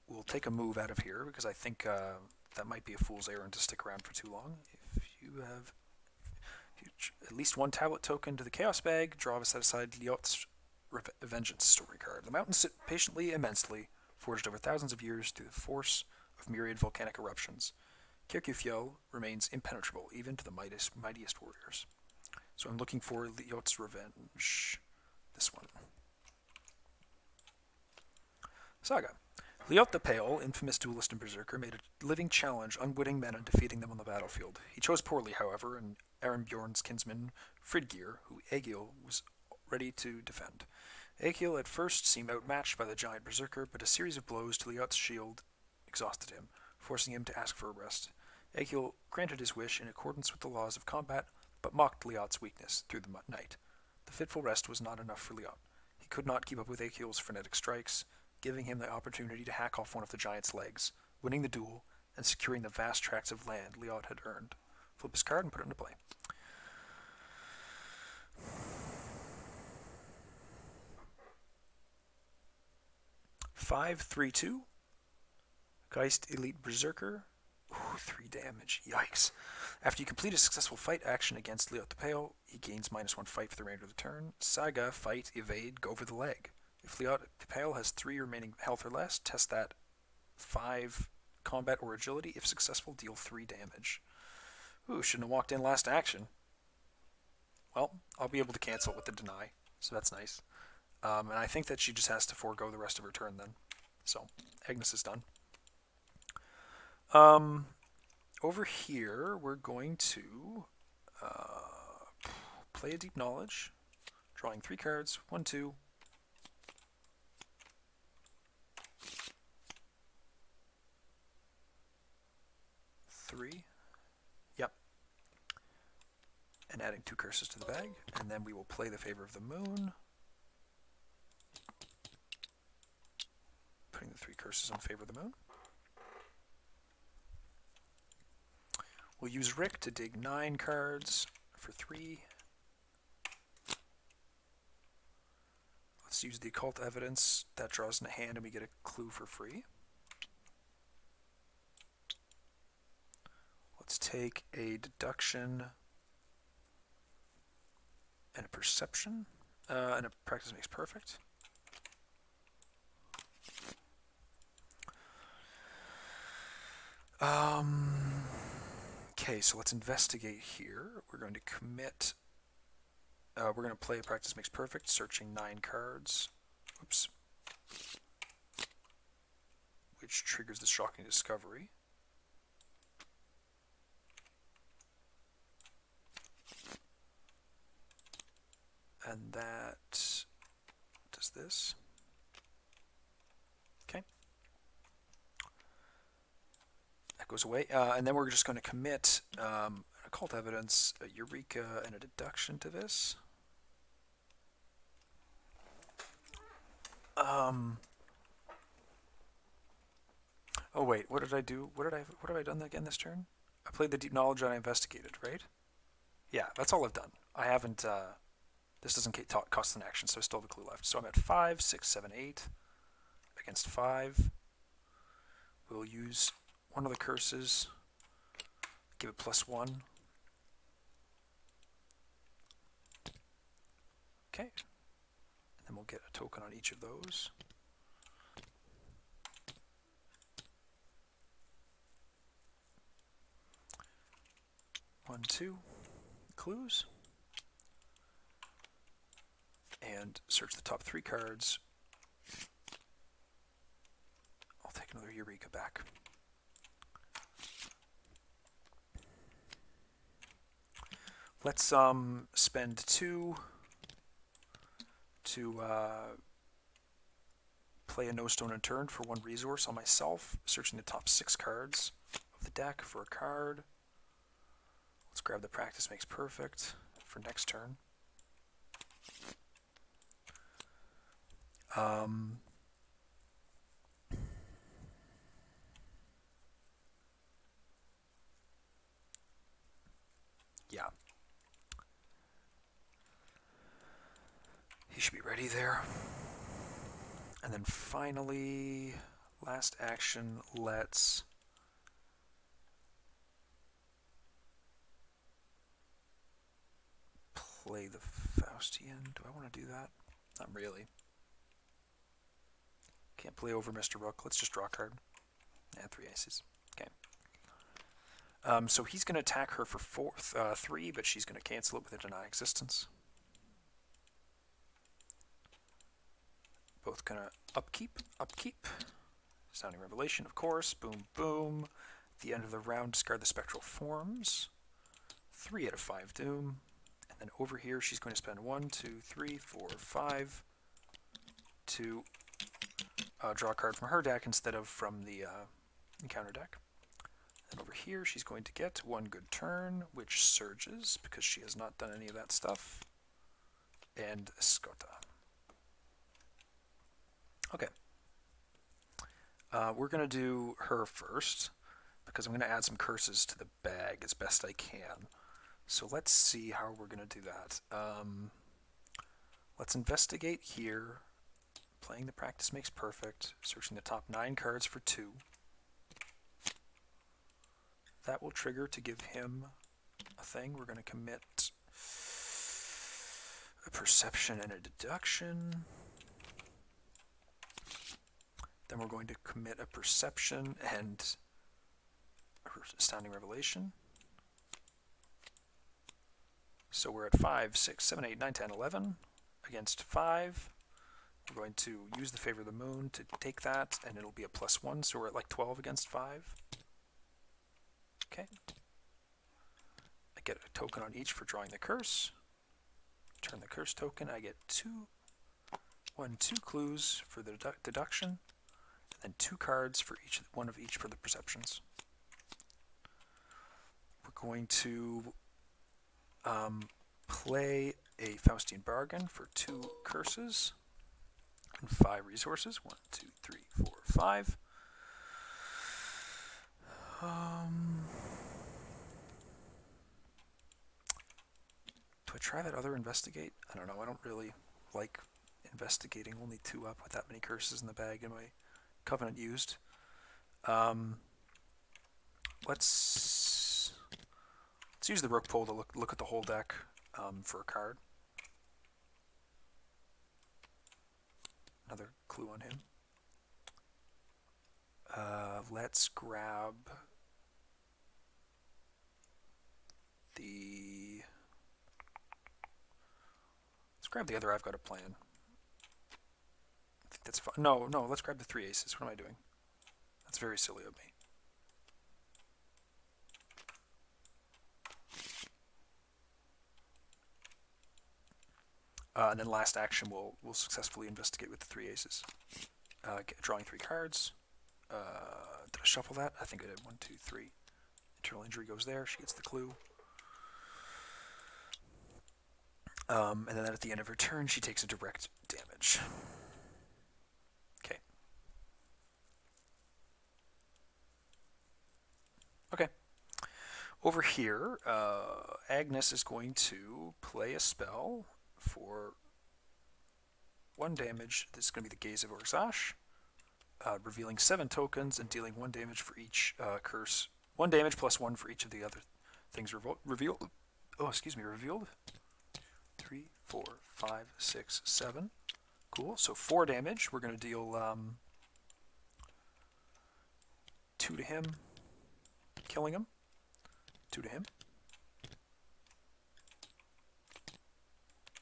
We'll take a move out of here because I think that might be a fool's errand to stick around for too long. If you have at least 1 tablet token to the Chaos Bag, draw a set aside Liot's Vengeance story card. The mountains sit patiently, immensely, forged over thousands of years through the force of myriad volcanic eruptions. Kirkufjell remains impenetrable, even to the mightiest warriors. So I'm looking for Liot's Revenge. This one. Saga. Liot the Pale, infamous duelist and berserker, made a living challenge unwitting men and defeating them on the battlefield. He chose poorly, however, and Arenbjorn's kinsman Fridgir, who Egil was ready to defend. Egil at first seemed outmatched by the giant berserker, but a series of blows to Liot's shield exhausted him, forcing him to ask for a rest. Egil granted his wish in accordance with the laws of combat, but mocked Liot's weakness through the night. The fitful rest was not enough for Liot. He could not keep up with Egil's frenetic strikes, giving him the opportunity to hack off one of the giant's legs, winning the duel, and securing the vast tracts of land Liot had earned. Flip his card and put it into play. (5/3/2) Geist Elite Berserker. Ooh, 3 damage. Yikes. After you complete a successful fight action against Liot the Pale, he gains -1 fight for the remainder of the turn. Saga, fight, evade, go for the leg. If Liot the Pale has 3 remaining health or less, test that 5 combat or agility. If successful, deal 3 damage. Ooh, shouldn't have walked in last action. Well, I'll be able to cancel it with the deny, so that's nice. And I think that she just has to forego the rest of her turn then. So, Agnes is done. Over here, we're going to play a Deep Knowledge, drawing 3 cards. 1, 2. Three. Yep. And adding 2 curses to the bag. And then we will play the Favor of the Moon. Putting the 3 curses on Favor of the Moon. We'll use Rick to dig 9 cards for 3. Let's use the Occult Evidence. That draws in a hand and we get a clue for free. Let's take a Deduction and a Perception. And a Practice Makes Perfect. Okay, so let's investigate here. We're going to commit. We're going to play a Practice Makes Perfect, searching 9 cards. Oops. Which triggers the Shocking Discovery. And that does this. Okay. That goes away. And then we're just going to commit an Occult Evidence, a Eureka, and a Deduction to this. Oh wait, what did I do? What have I done again this turn? I played the deep knowledge and I investigated, right? Yeah, that's all I've done. I haven't. This doesn't cost an action, so I still have a clue left. So I'm at 5, 6, 7, 8 against 5. We'll use one of the curses. Give it +1. Okay. And then we'll get a token on each of those. One, two clues. And search the top 3 cards. I'll take another Eureka back. Let's spend 2 to play a no stone unturned for 1 resource on myself, searching the top 6 cards of the deck for a card. Let's grab the practice makes perfect for next turn. Yeah. He should be ready there. And then finally, last action, let's play the Faustian. Do I want to do that? Not really. Can't play over Mr. Rook. Let's just draw a card. And 3 aces. Okay. So he's going to attack her for 3, but she's going to cancel it with a deny existence. Both going to upkeep. Sounding Revelation, of course. Boom, boom. At the end of the round, discard the spectral forms. 3 out of 5 doom. And then over here, she's going to spend 1, 2, 3, 4, 5 to draw a card from her deck instead of from the encounter deck. And over here, she's going to get 1 good turn, which surges because she has not done any of that stuff. And Skota. Okay. We're going to do her first because I'm going to add some curses to the bag as best I can. So let's see how we're going to do that. Let's investigate here. Playing the practice makes perfect. Searching the top 9 cards for 2. That will trigger to give him a thing. We're going to commit a perception and a deduction. Then we're going to commit a perception and astounding revelation. So we're at 5, 6, 7, 8, 9, 10, 11 against 5. We're going to use the favor of the moon to take that, and it'll be a +1, so we're at like 12 against 5. Okay. I get a token on each for drawing the curse. Turn the curse token. I get 2 clues for the deduction, and 2 cards for each, 1 of each for the perceptions. We're going to play a Faustian bargain for 2 curses and 5 resources. 1, 2, 3, 4, 5. Do I try that other investigate? I don't know. I don't really like investigating only 2 up with that many curses in the bag in my covenant used. Let's use the rook poll to look at the whole deck for a card. Another clue on him. Let's grab the other. I've got a plan. I think that's fine. No, let's grab the 3 aces. What am I doing? That's very silly of me. And then last action, we'll successfully investigate with the 3 aces. Drawing 3 cards. Did I shuffle that? I think I did. 1, 2, 3. Internal injury goes there. She gets the clue. And then at the end of her turn, she takes a direct damage. Okay. over here, Agnes is going to play a spell for 1 damage. This is going to be the Gaze of Orzash, revealing 7 tokens and dealing 1 damage for each curse. 1 damage plus 1 for each of the other things revealed. Oh, excuse me, revealed. 3, 4, 5, 6, 7. Cool. So 4 damage. We're going to deal 2 to him, killing him. 2 to him.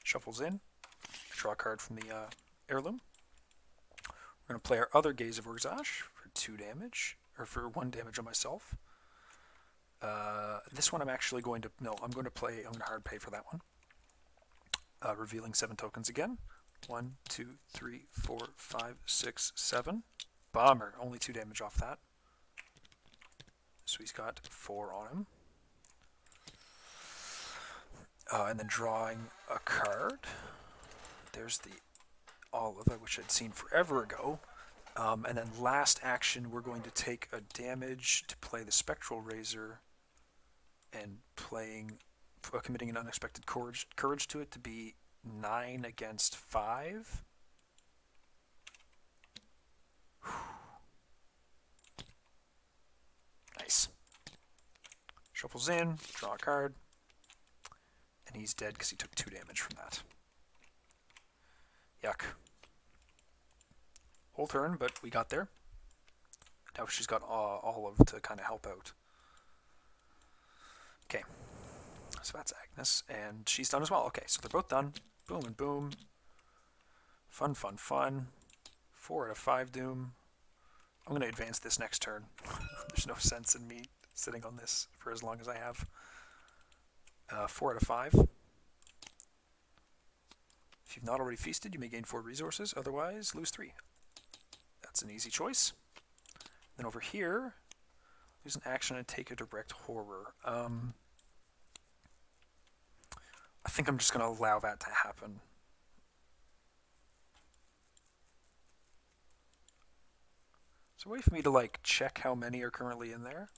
Shuffles in. Draw a card from the heirloom. We're going to play our other Gaze of Orzash for 2 damage, or for 1 damage on myself. This one I'm actually going to, no, I'm going to hard pay for that one. Revealing 7 tokens again. 1, 2, 3, 4, 5, 6, 7. Bummer, only 2 damage off that. So he's got 4 on him. And then drawing a card. There's the Olive, which I'd seen forever ago. And then last action, we're going to take a damage to play the Spectral Razor and committing an unexpected courage to it to be 9 against 5. Nice. Shuffles in, draw a card. And he's dead because he took 2 damage from that. Yuck. Whole turn, but we got there. Now she's got Olive to kind of help out. Okay. So that's Agnes, and she's done as well. Okay, so they're both done. Boom and boom. Fun, fun, fun. 4 out of 5 doom. I'm going to advance this next turn. There's no sense in me sitting on this for as long as I have. 4 out of 5. If you've not already feasted, you may gain 4 resources. Otherwise, lose 3. That's an easy choice. Then over here, lose an action and take a direct horror. I think I'm just going to allow that to happen. Is there a way for me to like check how many are currently in there?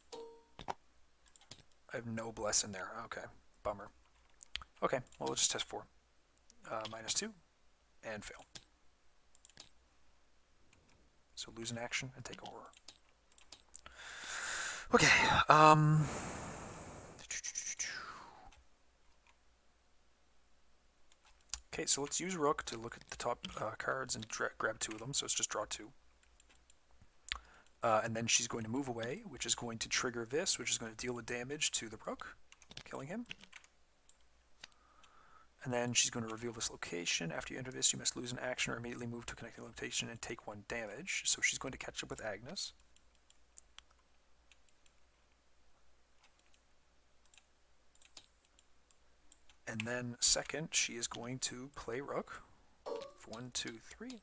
I have no bless in there. Okay, bummer. Okay, well, we'll just test 4. -2 and fail. So lose an action and take a horror. Okay. Okay, so let's use Rook to look at the top cards and grab 2 of them. So it's just draw 2. And then she's going to move away, which is going to trigger this, which is going to deal the damage to the Rook, killing him. And then she's going to reveal this location. After you enter this, you must lose an action or immediately move to a connecting location and take 1 damage. So she's going to catch up with Agnes. And then second, she is going to play Rook. 1, 2, 3.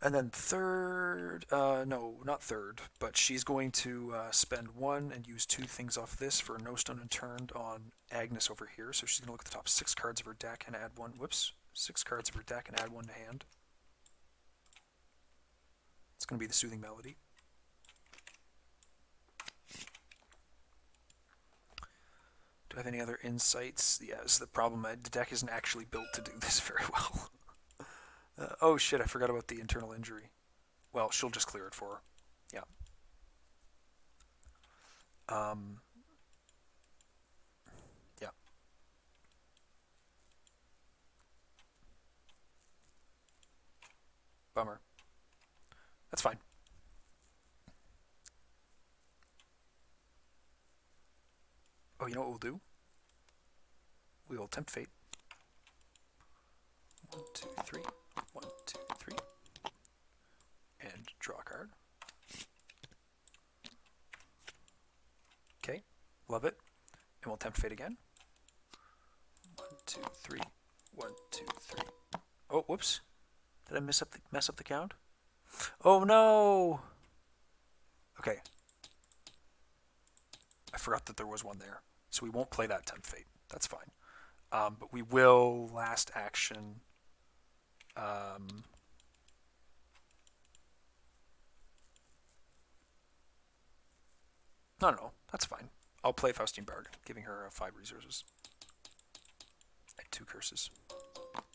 And then third, no, not third, but she's going to spend 1 and use 2 things off this for No Stone Unturned on Agnes over here. So she's going to look at the top 6 cards of her deck and add 1. Whoops. 6 cards of her deck and add 1 to hand. It's going to be the Soothing Melody. Do I have any other insights? Yeah, this is the problem. The deck isn't actually built to do this very well. Oh shit, I forgot about the internal injury. Well, she'll just clear it for her. Yeah. Yeah. Bummer. That's fine. Oh, you know what we'll do? We will tempt fate. 1, 2, 3. 1, 2, 3. And draw a card. Okay, love it. And we'll tempt fate again. 1, 2, 3. 1, 2, 3. Oh, whoops. Did I mess up the count? Oh no! Okay. I forgot that there was one there. So we won't play that tempt fate. That's fine. But we will last action. No, that's fine. I'll play Faustine Bard, giving her 5 resources and 2 curses.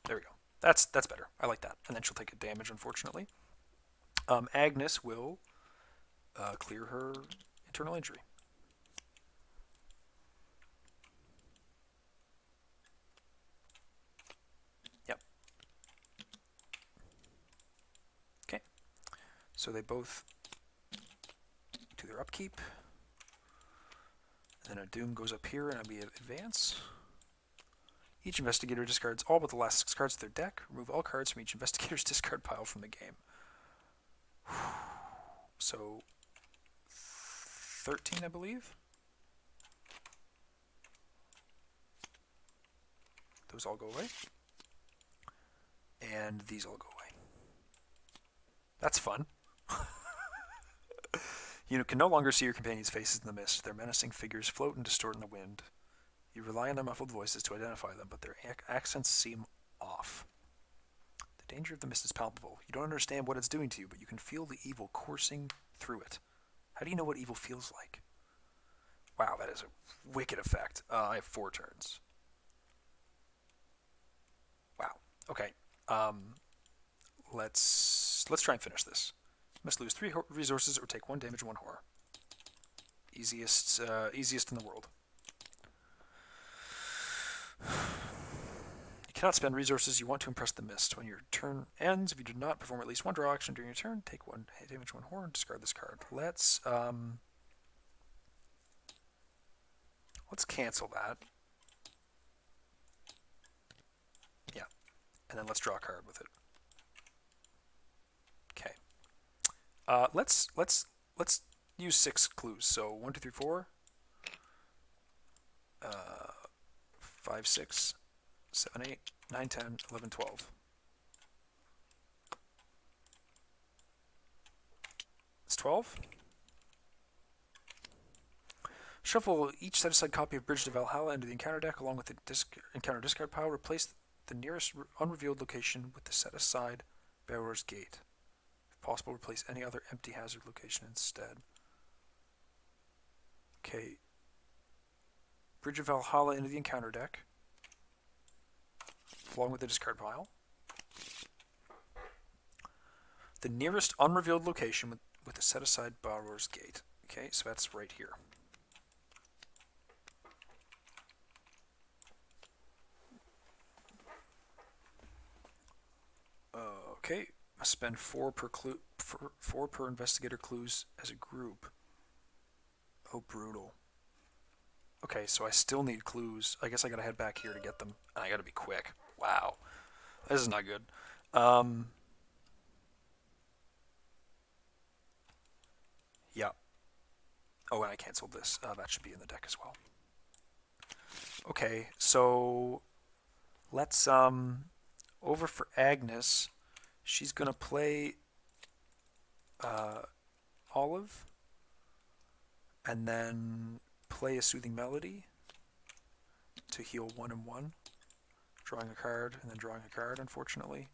There we go. That's better. I like that. And then she'll take a damage, unfortunately. Agnes will clear her internal injury. Yep. Okay. So they both do their upkeep. And then a Doom goes up here, and I'll be at advance. Each investigator discards all but the last 6 cards of their deck. Remove all cards from each investigator's discard pile from the game. So 13, I believe. Those all go away. And these all go away. That's fun. You can no longer see your companions' faces in the mist. Their menacing figures float and distort in the wind. You rely on their muffled voices to identify them, but their accents seem off. The danger of the mist is palpable. You don't understand what it's doing to you, but you can feel the evil coursing through it. How do you know what evil feels like? Wow, that is a wicked effect. I have 4 turns. Wow. Okay. Let's try and finish this. You must lose 3 resources or take 1 damage and 1 horror. Easiest in the world. You cannot spend resources you want to impress the mist. When your turn ends, if you do not perform at least 1 draw action during your turn, take 1 damage, 1 horror, and discard this card. Let's cancel that. Yeah, and then let's draw a card with it. Okay. Let's use 6 clues. So 1, 2, 3, 4, 5, 6, 7, 8, 9, 10, 11, 12. It's 12. Shuffle each set-aside copy of Bridge to Valhalla into the encounter deck along with the encounter discard pile. Replace the nearest unrevealed location with the set-aside Bearer's Gate. If possible, replace any other empty hazard location instead. Okay. Bridge of Valhalla into the encounter deck along with the discard pile. The nearest unrevealed location with the set-aside Bearer's Gate. Okay, so that's right here. Okay, I spend 4 per clue, 4 per investigator clues as a group. Oh, brutal. Okay, so I still need clues. I guess I gotta head back here to get them, and I gotta be quick. Wow, this is not good. Yeah. Oh, and I canceled this. That should be in the deck as well. Okay, so let's over for Agnes. She's gonna play Olive, and then play a Soothing Melody to heal 1 and 1, drawing a card and then drawing a card, unfortunately.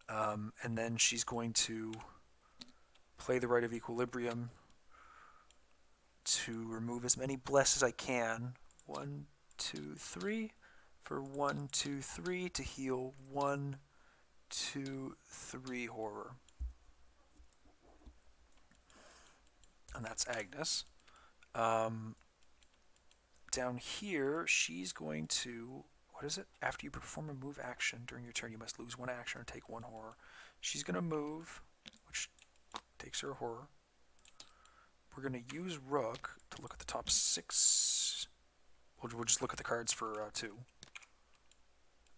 And then she's going to play the Rite of Equilibrium to remove as many bless as I can. 1, 2, 3 for 1, 2, 3 to heal 1, 2, 3 horror. And that's Agnes. Down here, she's going to, what is it? After you perform a move action during your turn, you must lose 1 action or take 1 horror. She's going to move, which takes her horror. We're going to use Rook to look at the top 6. We'll just look at the cards for 2.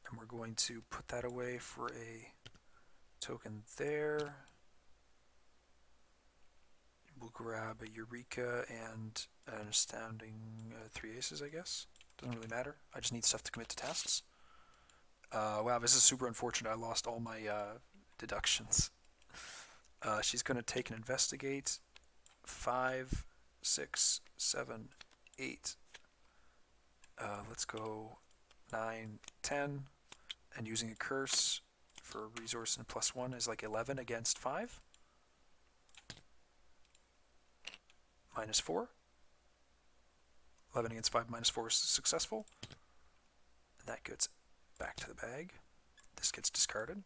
And we're going to put that away for a token there. We'll grab a Eureka and an Astounding 3 Aces, I guess. Doesn't really matter. I just need stuff to commit to tasks. Wow, this is super unfortunate. I lost all my deductions. She's going to take an Investigate. 5, 6, 7, 8. Let's go 9, 10. And using a curse for a resource and +1 is like 11 against 5. -4. 4. 4 per investigator clues as a group. Oh, brutal. Okay, so I still need clues. I guess I gotta head back here to get them, and I gotta be quick. Wow, this is super unfortunate. I lost all my deductions. She's going to take an Investigate. 5, 6, 7, 8. Let's go 9, 10. And using a curse for a resource and +1 is like 11 against 5. -4. 11 against 5 minus 4 is successful. And that gets back to the bag. This gets discarded.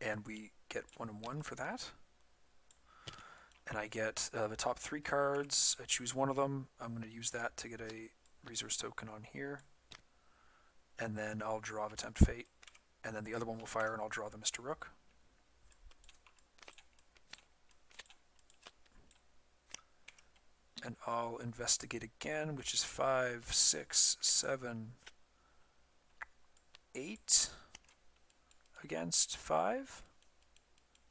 And we get 1 and 1 for that. And I get the top 3 cards. I choose one of them. I'm going to use that to get a resource token on here. And then I'll draw the Tempt Fate. And then the other one will fire, and I'll draw the Mr. Rook. And I'll investigate again, which is 5, 6, 7, 8 against 5.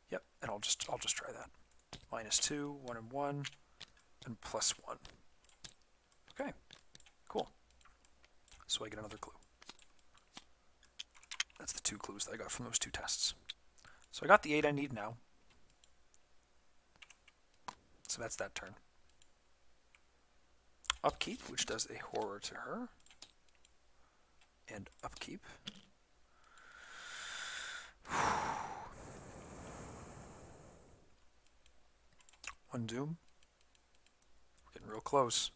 Yep, and I'll just try that. -2, 1 and 1, and +1. Okay, cool. So I get another clue. That's the 2 clues that I got from those 2 tests. So I got the 8 I need now. So that's that turn. Upkeep, which does a horror to her. And upkeep. One doom. We're getting real close.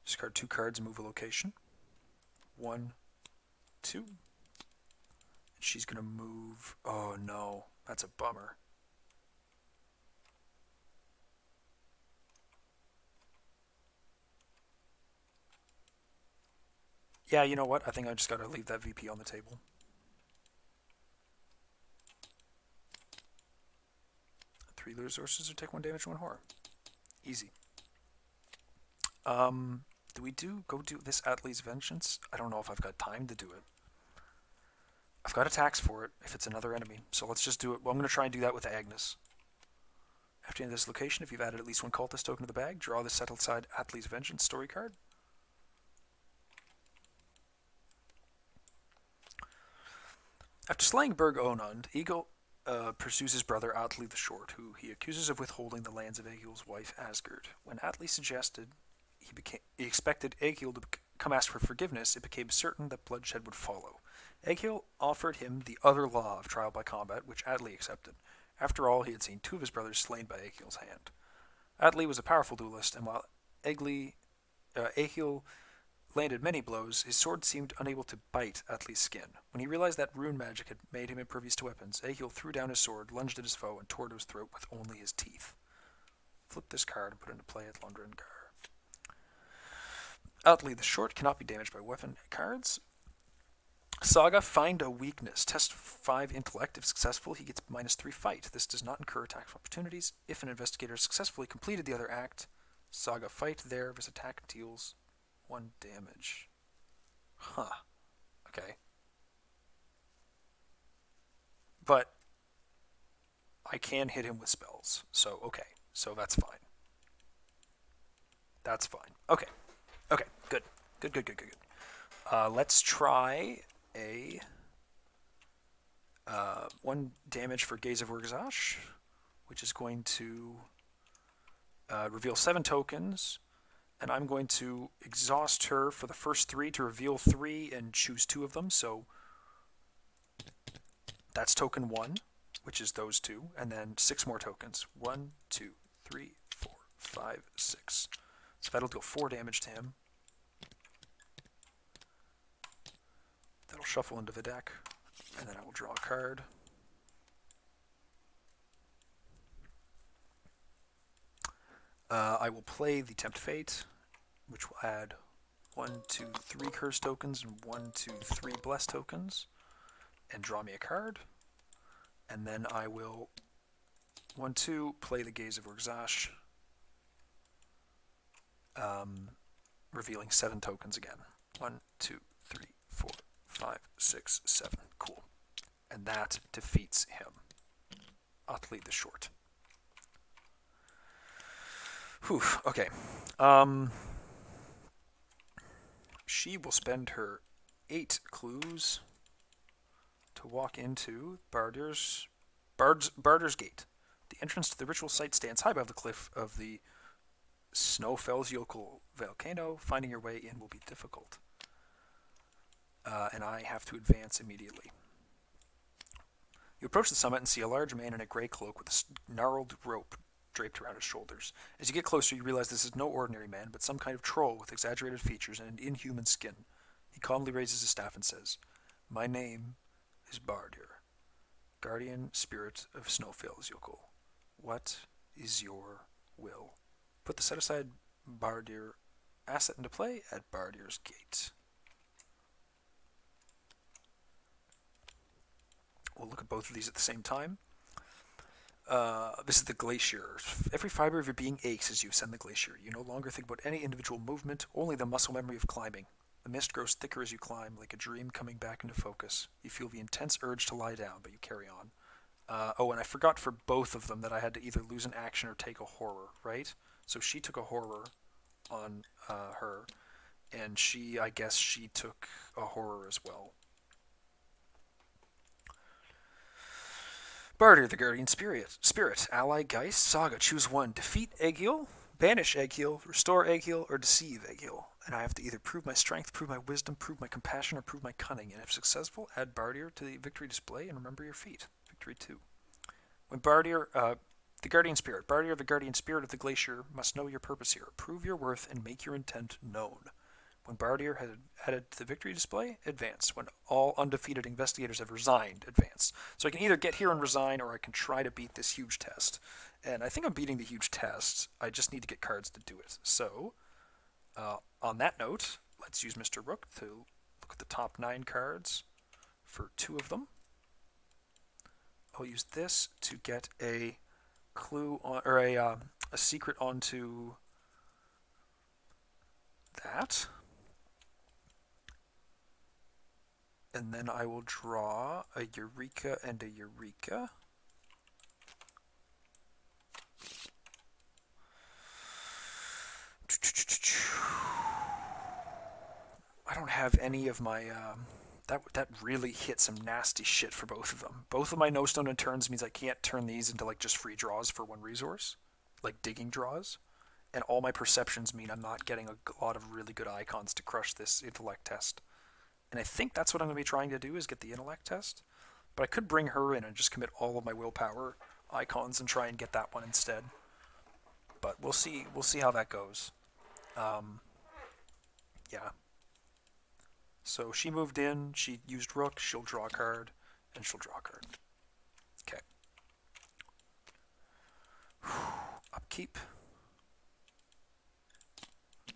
Discard 2 cards and move a location. 1, 2. And she's going to move... Oh no, that's a bummer. Yeah, you know what? I think I just got to leave that VP on the table. Three resources or take 1 damage, 1 horror. Easy. Do we go do this Atli's Vengeance? I don't know if I've got time to do it. I've got attacks for it if it's another enemy, so let's just do it. Well, I'm going to try and do that with Agnes. After you enter this location, if you've added at least 1 cultist token to the bag, draw the set aside Atli's Vengeance story card. After slaying Berg Onund, Egil pursues his brother Atli the Short, who he accuses of withholding the lands of Egil's wife Asgard. When Atli suggested he expected Egil to come ask for forgiveness, it became certain that bloodshed would follow. Egil offered him the other law of trial by combat, which Atli accepted. After all, he had seen 2 of his brothers slain by Egil's hand. Atli was a powerful duelist, and while Egil landed many blows, his sword seemed unable to bite Atli's skin. When he realized that rune magic had made him impervious to weapons, Egil threw down his sword, lunged at his foe, and tore at his throat with only his teeth. Flip this card and put it into play at Lundgren. Atli the Short cannot be damaged by weapon cards. Saga, find a weakness. Test 5 intellect. If successful, he gets -3 fight. This does not incur attack opportunities. If an investigator successfully completed the other act, Saga fight there. If his attack deals 1 damage. Huh. Okay. But I can hit him with spells. So, okay. So that's fine. That's fine. Okay. Okay. Good. Good. Let's try a 1 damage for Gaze of Urgazash, which is going to reveal 7 tokens. And I'm going to exhaust her for the first 3 to reveal 3 and choose 2 of them. So that's token 1, which is those 2. And then 6 more tokens. 1, 2, 3, 4, 5, 6. So that'll deal 4 damage to him. That'll shuffle into the deck. And then I will draw a card. I will play the Tempt Fate, which will add 1, 2, 3 curse tokens and 1, 2, 3 bless tokens, and draw me a card. And then I will 1, 2 play the Gaze of Urgazash, revealing 7 tokens again. 1, 2, 3, 4, 5, 6, 7. Cool. And that defeats him. Atli the Short. Whew, okay. She will spend her 8 clues to walk into Bardur's Gate. The entrance to the ritual site stands high above the cliff of the Snowfellsjökull volcano. Finding your way in will be difficult. And I have to advance immediately. You approach the summit and see a large man in a gray cloak with a gnarled rope draped around his shoulders. As you get closer, you realize this is no ordinary man, but some kind of troll with exaggerated features and an inhuman skin. He calmly raises his staff and says, "My name is Bardir, guardian spirit of Snowfell's Yokel. What is your will?" Put the set-aside Bardir asset into play at Bardir's gate. We'll look at both of these at the same time. This is the glacier. Every fiber of your being aches as you ascend the glacier. You no longer think about any individual movement, only the muscle memory of climbing. The mist grows thicker as you climb, like a dream coming back into focus. You feel the intense urge to lie down, but you carry on. And I forgot for both of them that I had to either lose an action or take a horror, right? So she took a horror on her, and I guess she took a horror as well. Bardir, the Guardian Spirit. Ally, Geist, Saga. Choose one. Defeat Egil, banish Egil, restore Egil, or deceive Egil. And I have to either prove my strength, prove my wisdom, prove my compassion, or prove my cunning. And if successful, add Bardir to the victory display and remember your feat. Victory 2. When Bardir, the Guardian Spirit. Bardir, the Guardian Spirit of the Glacier, must know your purpose here. Prove your worth and make your intent known. When Bardir has added to the victory display, advance. When all undefeated investigators have resigned, advance. So I can either get here and resign, or I can try to beat this huge test. And I think I'm beating the huge test. I just need to get cards to do it. So, on that note, let's use Mr. Rook to look at the top 9 cards for 2 of them. I'll use this to get a clue on, or a secret onto that. And then I will draw a Eureka and a Eureka. I don't have any of my... that really hit some nasty shit for both of them. Both of my no stone and turns means I can't turn these into like just free draws for 1 resource. Like digging draws. And all my perceptions mean I'm not getting a lot of really good icons to crush this intellect test. And I think that's what I'm going to be trying to do, is get the intellect test. But I could bring her in and just commit all of my willpower icons and try and get that one instead. But we'll see how that goes. Yeah. So she moved in, she used Rook, she'll draw a card, and she'll draw a card. Okay. Upkeep.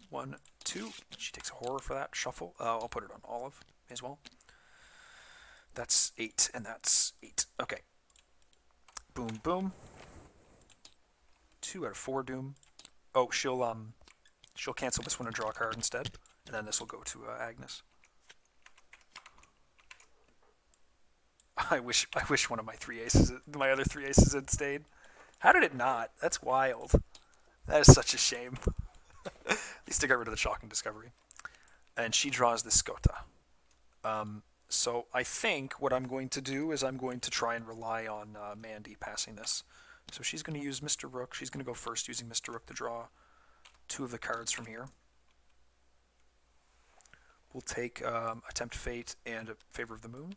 1, 2. She takes a horror for that. Shuffle. I'll put it on Olive as well. That's 8, and that's 8. Okay. Boom, boom. 2 out of 4 Doom. Oh, she'll cancel this one and draw a card instead, and then this will go to Agnes. I wish one of my other 3 aces had stayed. How did it not? That's wild. That is such a shame. At least I got rid of the shocking discovery. And she draws the Skota. So I think what I'm going to do is I'm going to try and rely on Mandy passing this. So she's going to use Mr. Rook. She's going to go first using Mr. Rook to draw 2 of the cards from here. We'll take Attempt Fate and a Favor of the Moon.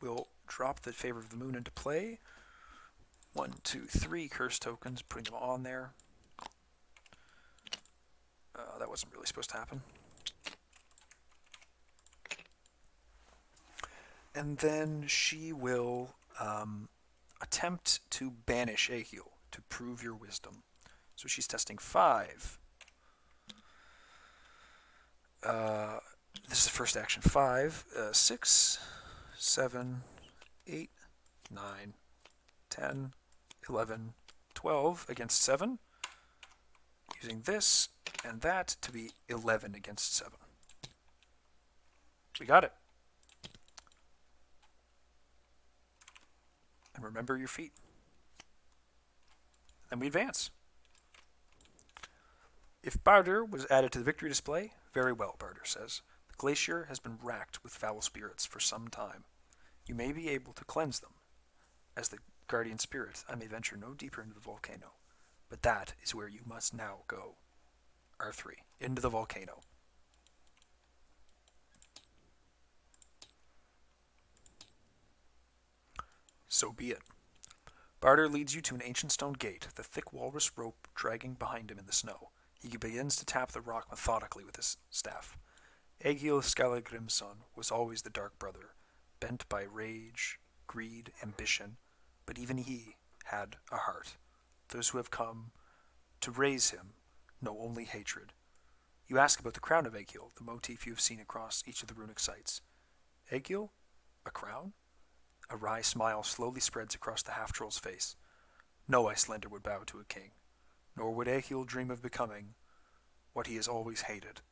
We'll drop the Favor of the Moon into play. 1, 2, 3 curse tokens, putting them on there. That wasn't really supposed to happen. And then she will attempt to banish Egil to prove your wisdom. So she's testing 5. This is the first action. 5, 6, 7, 8, 9, 10, 11, 12 against 7. Using this and that to be 11 against 7. We got it. And remember your feat. And we advance. If Bardir was added to the victory display, very well, Bardir says. The glacier has been racked with foul spirits for some time. You may be able to cleanse them. As the guardian spirit, I may venture no deeper into the volcano. But that is where you must now go. R3, into the volcano. So be it. Barter leads you to an ancient stone gate, the thick walrus rope dragging behind him in the snow. He begins to tap the rock methodically with his staff. Egil Skallagrimsson was always the Dark Brother, bent by rage, greed, ambition, but even he had a heart. Those who have come to raise him know only hatred. You ask about the Crown of Egil, the motif you have seen across each of the runic sites. Egil? A crown? A wry smile slowly spreads across the half-troll's face. No Icelander would bow to a king, nor would Egil dream of becoming what he has always hated.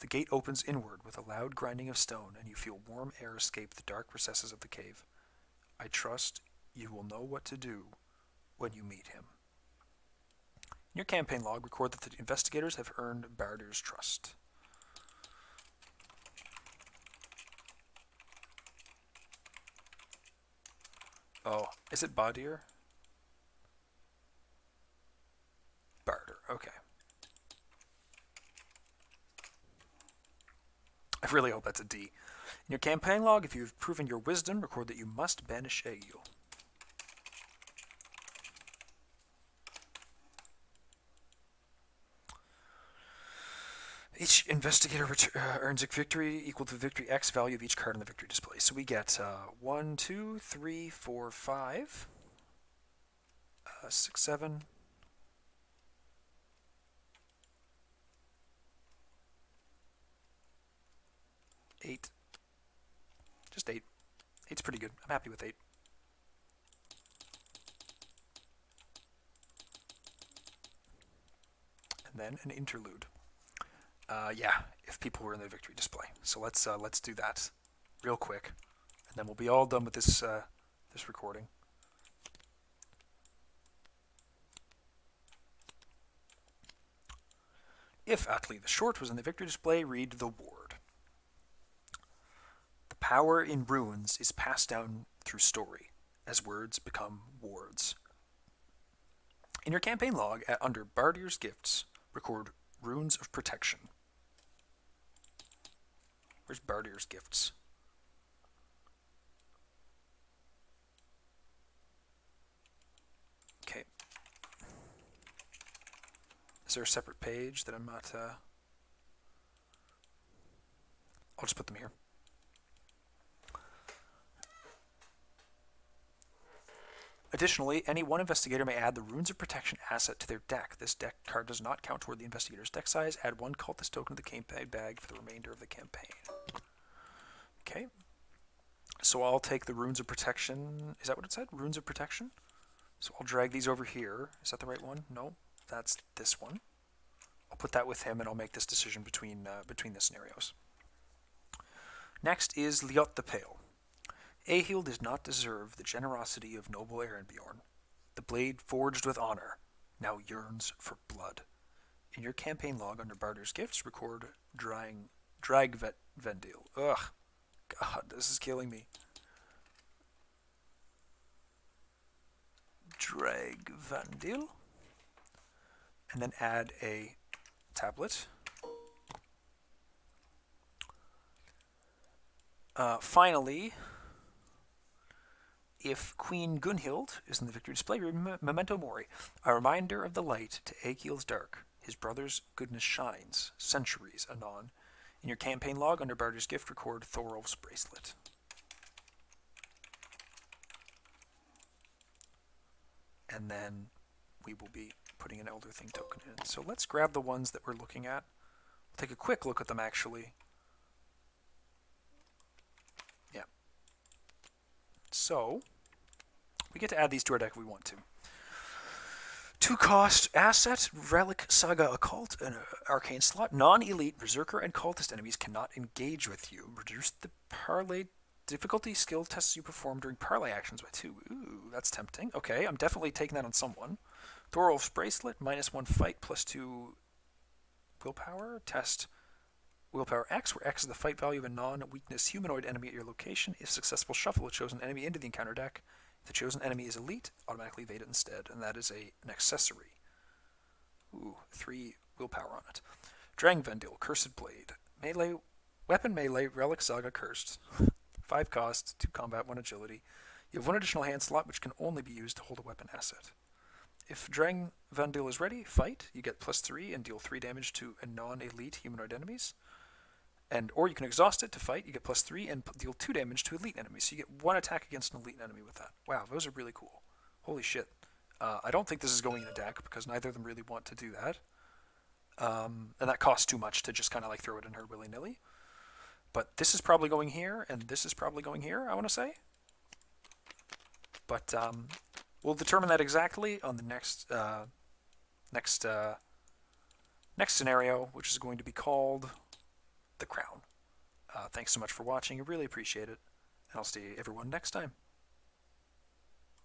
The gate opens inward with a loud grinding of stone, and you feel warm air escape the dark recesses of the cave. I trust you will know what to do when you meet him. In your campaign log, record that the investigators have earned Barder's trust. Oh, is it Badir? Barder, okay. I really hope that's a D. In your campaign log, if you have proven your wisdom, record that you must banish Egil. Each investigator earns a victory equal to the victory X value of each card on the victory display. So we get 1, 2, 3, 4, 5, 6, 7, 8. Just 8. 8's pretty good. I'm happy with 8. And then an interlude. Yeah, if people were in the victory display. So let's do that real quick, and then we'll be all done with this this recording. If Atli the Short was in the victory display, read the ward. The power in runes is passed down through story, as words become wards. In your campaign log, under Bardir's Gifts, record Runes of Protection. Where's Bardir's Gifts? Okay. Is there a separate page that I'm not... I'll just put them here. Additionally, any one investigator may add the Runes of Protection asset to their deck. This deck card does not count toward the investigator's deck size. Add one cultist token to the campaign bag for the remainder of the campaign. Okay. So I'll take the Runes of Protection. Is that what it said? Runes of Protection? So I'll drag these over here. Is that the right one? No, that's this one. I'll put that with him, and I'll make this decision between the scenarios. Next is Liot the Pale. Egil does not deserve the generosity of noble Ehrenbjorn. The blade forged with honor now yearns for blood. In your campaign log under Barter's Gifts, record Dragvendil. Ugh. God, this is killing me. Dragvendil. And then add a tablet. Finally, if Queen Gunhild is in the victory display, Memento Mori, a reminder of the light to Egil's dark. His brother's goodness shines, centuries anon. In your campaign log, under Barter's Gift, record Thorolf's Bracelet. And then we will be putting an Elder Thing token in. So let's grab the ones that we're looking at. We'll take a quick look at them, actually. Yeah. So we get to add these to our deck if we want to. 2-cost asset, Relic Saga Occult, an arcane slot. Non-elite Berserker and Cultist enemies cannot engage with you. Reduce the parlay difficulty skill tests you perform during parlay actions by 2. Ooh, that's tempting. Okay, I'm definitely taking that on someone. Thorolf's Bracelet, -1 fight, +2 willpower. Test willpower X, where X is the fight value of a non-weakness humanoid enemy at your location. If successful, shuffle a chosen enemy into the encounter deck. If the chosen enemy is elite, automatically evade it instead, and that is an accessory. Ooh, 3 willpower on it. Drangvendil, Cursed Blade. Weapon melee, Relic Saga Cursed. 5 cost, 2 combat, 1 agility. You have one additional hand slot, which can only be used to hold a weapon asset. If Drang Vandil is ready, fight. You get +3 and deal 3 damage to a non-elite humanoid enemies. Or you can exhaust it to fight. You get +3 and deal 2 damage to elite enemies. So you get 1 attack against an elite enemy with that. Wow, those are really cool. Holy shit. I don't think this is going in a deck because neither of them really want to do that. And that costs too much to just kind of like throw it in her willy-nilly. But this is probably going here, and this is probably going here, I want to say. But we'll determine that exactly on the next scenario, which is going to be called the Crown. Thanks so much for watching. I really appreciate it, and I'll see everyone next time.